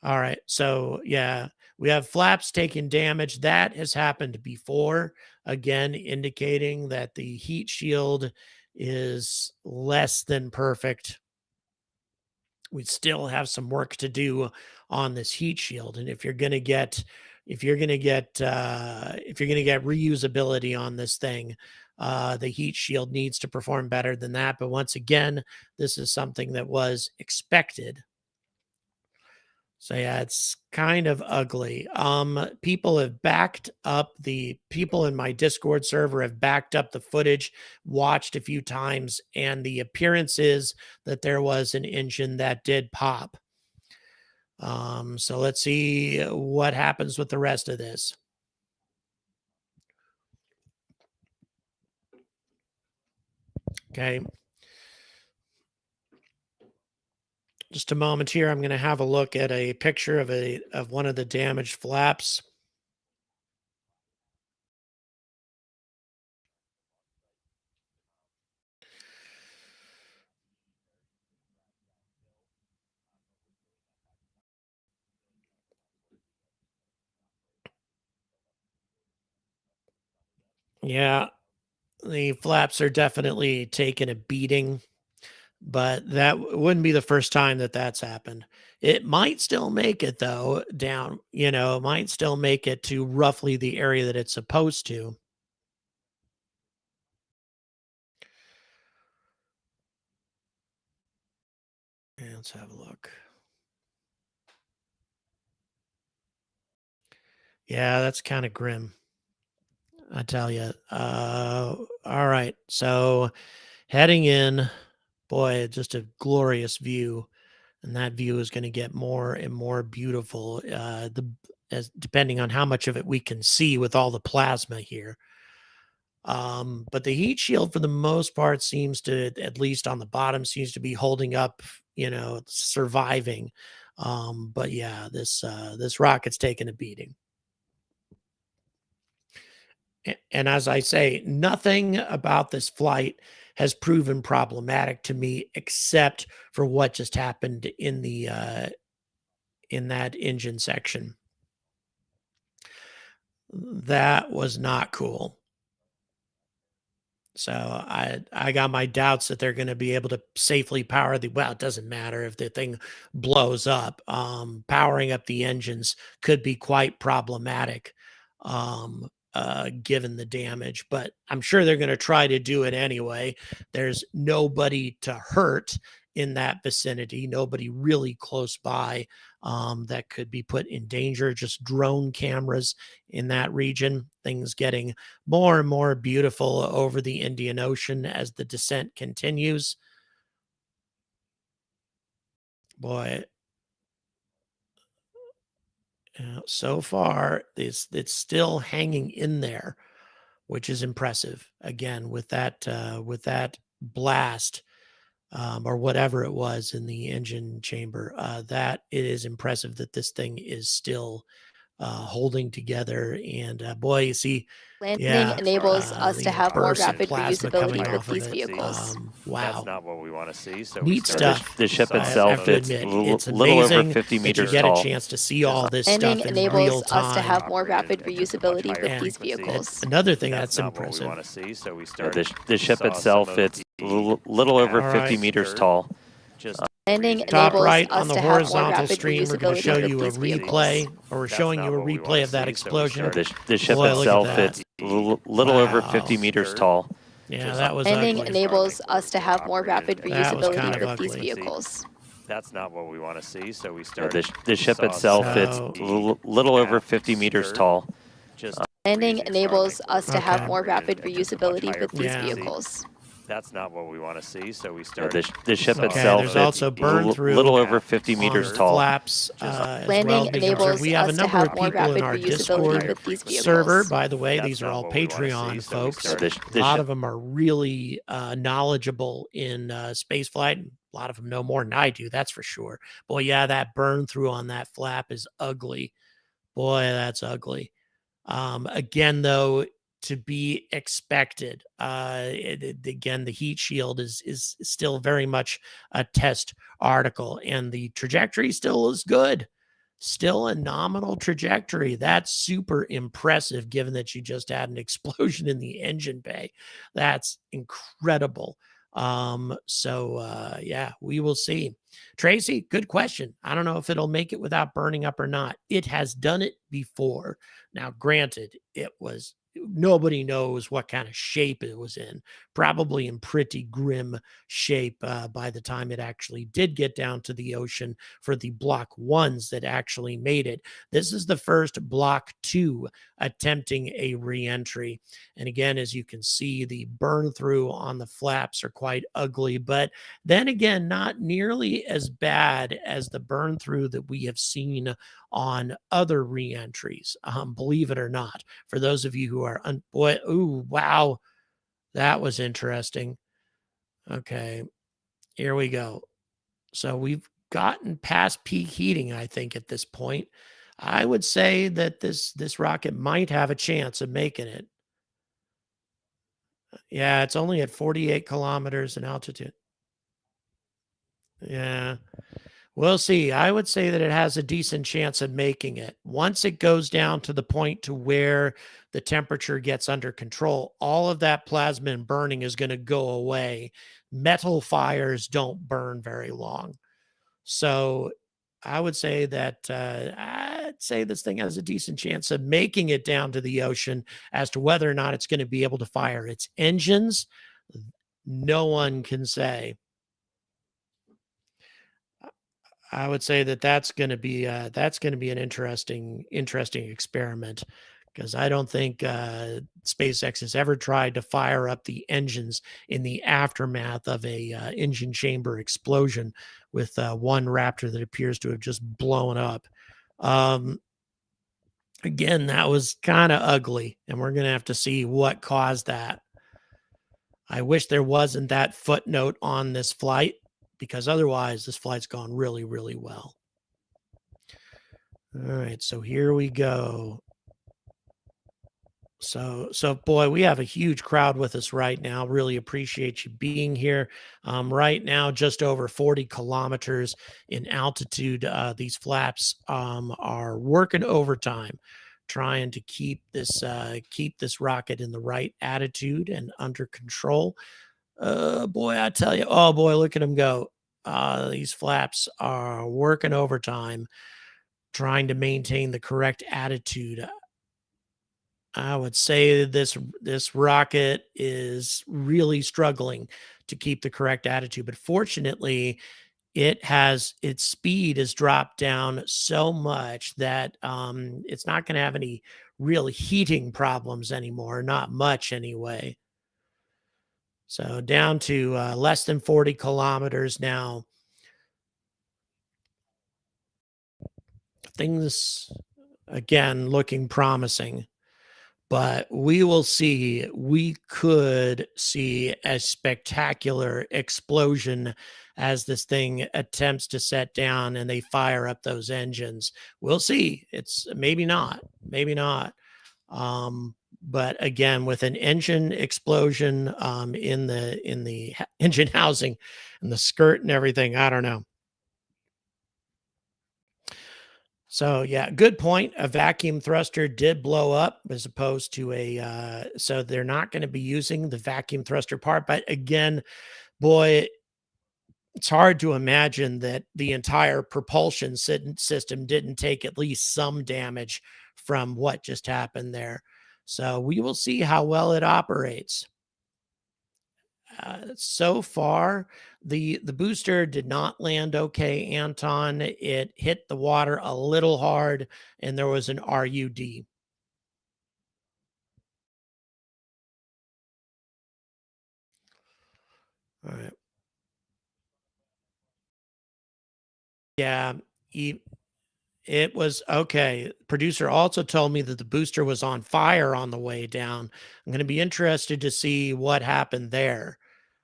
All right. So, yeah, we have flaps taking damage. That has happened before, again, indicating that the heat shield is less than perfect. We still have some work to do on this heat shield. And if you're going to get reusability on this thing, the heat shield needs to perform better than that. But once again, this is something that was expected. So yeah, it's kind of ugly. People have backed up the people in my Discord server have backed up the footage, watched a few times, and the appearance is that there was an engine that did pop. So let's see what happens with the rest of this. Okay. Just a moment here. I'm going to have a look at a picture of one of the damaged flaps. Yeah, the flaps are definitely taking a beating, but that wouldn't be the first time that that's happened. It might still make it though down, it might still make it to roughly the area that it's supposed to. Yeah, let's have a look. Yeah, that's kind of grim. I tell you. All right. So heading in, boy, just a glorious view. And that view is going to get more and more beautiful. As depending on how much of it we can see with all the plasma here. But the heat shield, for the most part, seems to, at least on the bottom, seems to be holding up. Surviving. But yeah, this rocket's taking a beating. And as I say, nothing about this flight has proven problematic to me, except for what just happened in that engine section. That was not cool. So I got my doubts that they're going to be able to safely power well, it doesn't matter if the thing blows up. Powering up the engines could be quite problematic, given the damage, but I'm sure they're going to try to do it anyway. There's nobody to hurt in that vicinity, nobody really close by that could be put in danger. Just drone cameras in that region. Things getting more and more beautiful over the Indian Ocean as the descent continues. Boy, so far it's still hanging in there, which is impressive. Again, with that blast, or whatever it was in the engine chamber, that it is impressive that this thing is still holding together. And boy, you see, Landing enables us to have more rapid reusability with these it. vehicles. Wow. That's not what we want to see. So Neat stuff. The ship I itself, have to it's admit, a it's little over amazing 50 that meters you get tall. a chance to see all this Landing stuff in real enables time. us to have more rapid reusability with these vehicles. Another thing that's not what we impressive. want to see. So we started. The ship itself, it's a little over 50 meters tall. Landing Top enables right us on the to have more horizontal rapid stream, we're going to show reusability you with a these vehicles. replay, or we're showing you a replay of that explosion. The ship Boy, look at itself, that. it's a little over 50 meters tall. Yeah, that was Landing ugly. enables us to have more rapid That was kind reusability of with these ugly. vehicles. That's not what we want to see. So we started. The ship itself, it's a little over 50 meters tall. Landing enables us to have Okay. more rapid reusability with these Yeah. vehicles. That's not what we want to see. So we started. The ship Okay, itself, there's it's also burn a through little over 50 on meters the tall. flaps, as Landing well, because enables we have a us to number have of more people in rapid our reusability Discord with these vehicles. server. By the way, That's these are not all what we wanna Patreon see, so we folks. started. A lot of them are really knowledgeable in space flight. A lot of them know more than I do, that's for sure. Boy, yeah, that burn through on that flap is ugly. Boy, that's ugly. Again, though, to be expected. Again, the heat shield is still very much a test article, and the trajectory still is good. Still a nominal trajectory. That's super impressive, given that you just had an explosion in the engine bay. That's incredible. Yeah, we will see. Tracy, good question. I don't know if it'll make it without burning up or not. It has done it before. Now, granted, it was nobody knows what kind of shape it was in, probably in pretty grim shape by the time it actually did get down to the ocean for the Block 1s that actually made it. This is the first Block 2 attempting a re-entry. And again, as you can see, the burn through on the flaps are quite ugly, but then again, not nearly as bad as the burn through that we have seen on other re-entries, believe it or not. For those of you who are wow, that was interesting. Okay, here we go. So we've gotten past peak heating, I think, at this point. I would say that this rocket might have a chance of making it. Yeah, it's only at 48 kilometers in altitude. Yeah. We'll see. I would say that it has a decent chance of making it. Once it goes down to the point to where the temperature gets under control, all of that plasma and burning is going to go away. Metal fires don't burn very long. So I would say that I'd say this thing has a decent chance of making it down to the ocean. As to whether or not it's going to be able to fire its engines, no one can say. I would say that that's going to be an interesting experiment, because I don't think SpaceX has ever tried to fire up the engines in the aftermath of a engine chamber explosion with one Raptor that appears to have just blown up. Again, that was kind of ugly, and we're going to have to see what caused that. I wish there wasn't that footnote on this flight, because otherwise this flight's gone really, really well. All right, so here we go. So boy, we have a huge crowd with us right now. Really appreciate you being here. Right now, just over 40 kilometers in altitude. These flaps are working overtime, trying to keep this rocket in the right attitude and under control. Boy, I tell you, oh boy, look at them go. These flaps are working overtime, trying to maintain the correct attitude. I would say this rocket is really struggling to keep the correct attitude, but fortunately, its speed has dropped down so much that it's not going to have any real heating problems anymore, not much anyway. So down to less than 40 kilometers now. Things, again, looking promising, but we will see. We could see a spectacular explosion as this thing attempts to set down and they fire up those engines. We'll see. It's maybe not. But again, with an engine explosion in the engine housing and the skirt and everything, I don't know. So yeah, good point. A vacuum thruster did blow up as opposed to a so they're not going to be using the vacuum thruster part. But again, boy, it's hard to imagine that the entire propulsion system didn't take at least some damage from what just happened there. So we will see how well it operates. So far, the booster did not land okay, Anton. It hit the water a little hard, and there was an RUD. All right. Yeah, it was okay. Producer also told me that the booster was on fire on the way down. I'm going to be interested to see what happened there.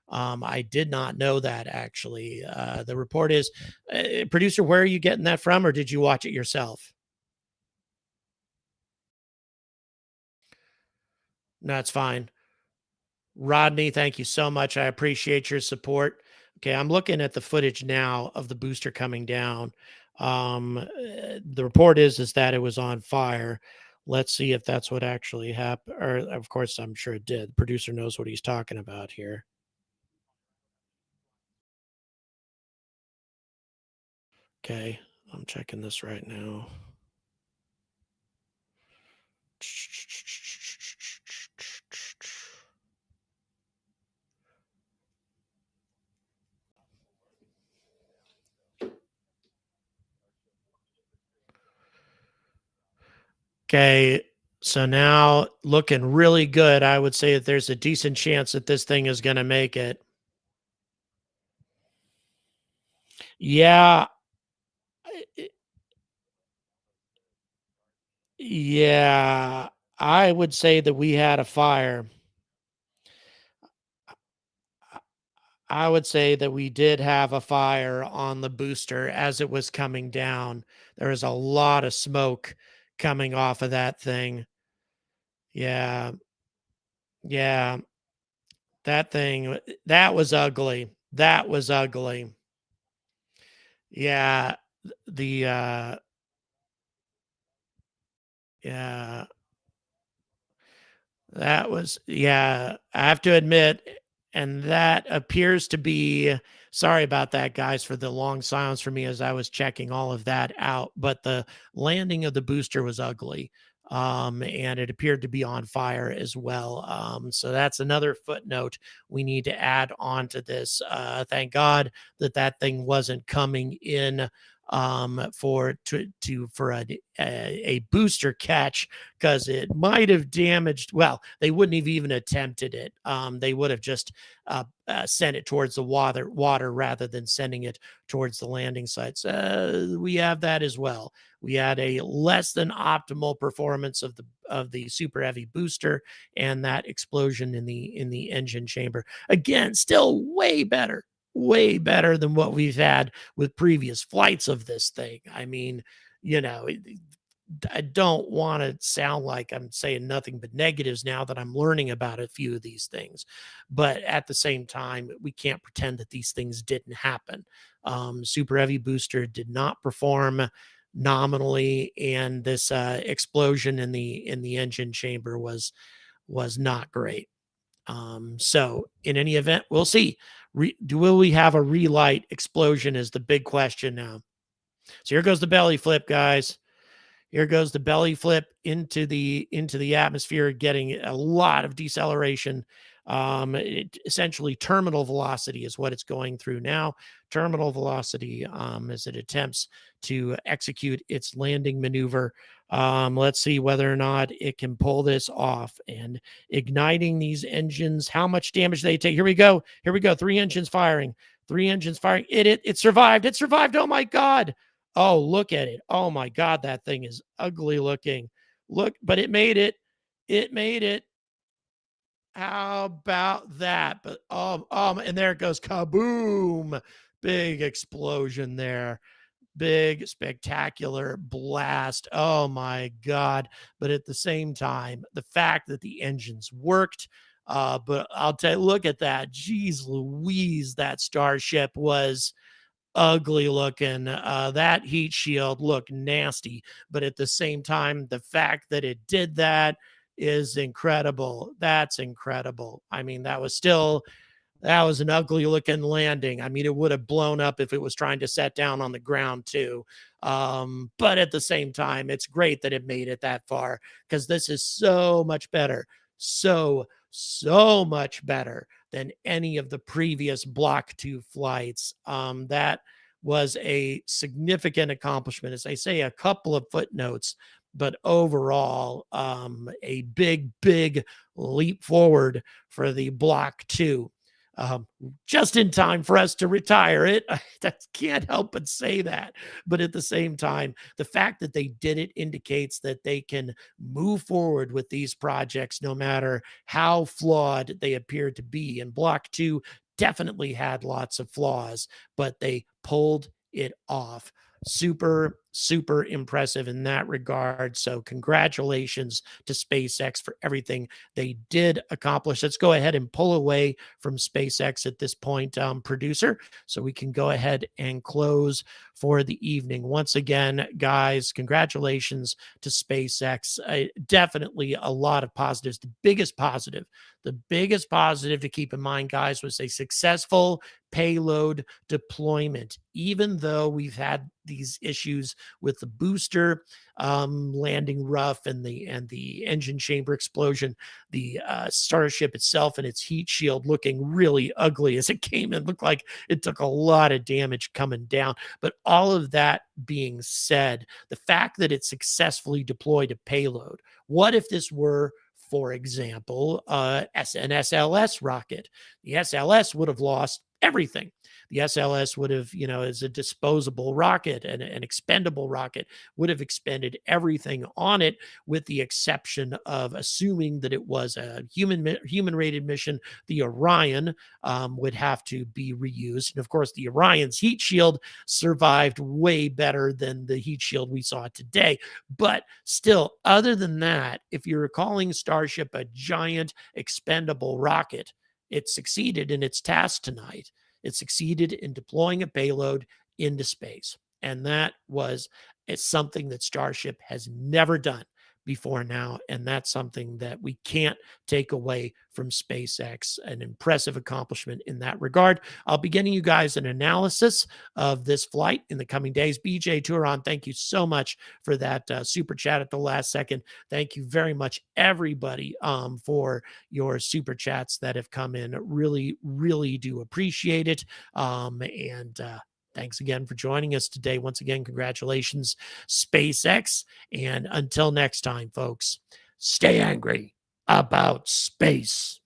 I did not know that, actually. The report is, producer, where are you getting that from, or did you watch it yourself? No, it's fine. Rodney, thank you so much. I appreciate your support. Okay, I'm looking at the footage now of the booster coming down. The report is that it was on fire. Let's see if that's what actually happened. Or, of course, I'm sure it did. The producer knows what he's talking about here. Okay, I'm checking this right now. Okay, so now looking really good. I would say that there's a decent chance that this thing is going to make it. Yeah. Yeah, I would say that we had a fire. I would say that we did have a fire on the booster as it was coming down. There was a lot of smoke coming off of that thing. Yeah. Yeah. That thing, that was ugly. That was ugly. Yeah, the yeah, that was, yeah, I have to admit, and that appears to be, sorry about that, guys, for the long silence for me as I was checking all of that out. But the landing of the booster was ugly. And it appeared to be on fire as well. So that's another footnote we need to add on to this. Thank God that that thing wasn't coming in for a booster catch, because it might have damaged. Well, they wouldn't have even attempted it. They would have just sent it towards the water rather than sending it towards the landing sites. We have that as well. We had a less than optimal performance of the super heavy booster and that explosion in the engine chamber. Again, still way better than what we've had with previous flights of this thing. I mean, you know, I don't want to sound like I'm saying nothing but negatives now that I'm learning about a few of these things. But at the same time, we can't pretend that these things didn't happen. Super Heavy Booster did not perform nominally, and this explosion in the engine chamber was not great. So in any event, we'll see. Will we have a relight explosion is the big question now. So here goes the belly flip, guys. Here goes the belly flip into the atmosphere, getting a lot of deceleration. Essentially, terminal velocity is what it's going through now. Terminal velocity as it attempts to execute its landing maneuver. Let's see whether or not it can pull this off. And igniting these engines, how much damage they take. Here we go. 3 engines firing. It survived. It survived. Oh my God. Oh, look at it. Oh my God, that thing is ugly looking. Look, but it made it. It made it. How about that? But and there it goes. Kaboom. Big explosion there. Big, spectacular blast. Oh my God. But at the same time, the fact that the engines worked, but I'll tell you, look at that. Jeez Louise, that Starship was ugly looking. That heat shield looked nasty, but at the same time, the fact that it did that is incredible. That's incredible. I mean, that was an ugly looking landing. I mean, it would have blown up if it was trying to set down on the ground too. But at the same time, it's great that it made it that far, because this is so much better. So much better than any of the previous Block 2 flights. That was a significant accomplishment. As I say, a couple of footnotes, but overall, a big leap forward for the Block 2. Just in time for us to retire it. I can't help but say that. But at the same time, the fact that they did it indicates that they can move forward with these projects no matter how flawed they appear to be. And Block 2 definitely had lots of flaws, but they pulled it off. Super impressive in that regard. So congratulations to SpaceX for everything they did accomplish. Let's go ahead and pull away from SpaceX at this point, producer, so we can go ahead and close for the evening. Once again, guys, congratulations to SpaceX. Definitely a lot of positives. The biggest positive to keep in mind, guys, was a successful payload deployment. Even though we've had these issues with the booster landing rough and the engine chamber explosion, the Starship itself and its heat shield looking really ugly as it came in, looked like it took a lot of damage coming down. But all of that being said, the fact that it successfully deployed a payload, what if this were, for example, an SLS rocket? The SLS would have lost everything. The SLS would have, as a disposable rocket and an expendable rocket, would have expended everything on it, with the exception of, assuming that it was a human-rated mission, the Orion would have to be reused. And of course, the Orion's heat shield survived way better than the heat shield we saw today. But still, other than that, if you're calling Starship a giant expendable rocket, it succeeded in its task tonight. It succeeded in deploying a payload, into space. And that was it's something that Starship has never done before now. And that's something that we can't take away from SpaceX, an impressive accomplishment in that regard. I'll be getting you guys an analysis of this flight in the coming days. BJ Turon, thank you so much for that super chat at the last second. Thank you very much, everybody, for your super chats that have come in. Really, really do appreciate it. Thanks again for joining us today. Once again, congratulations, SpaceX. And until next time, folks, stay angry about space.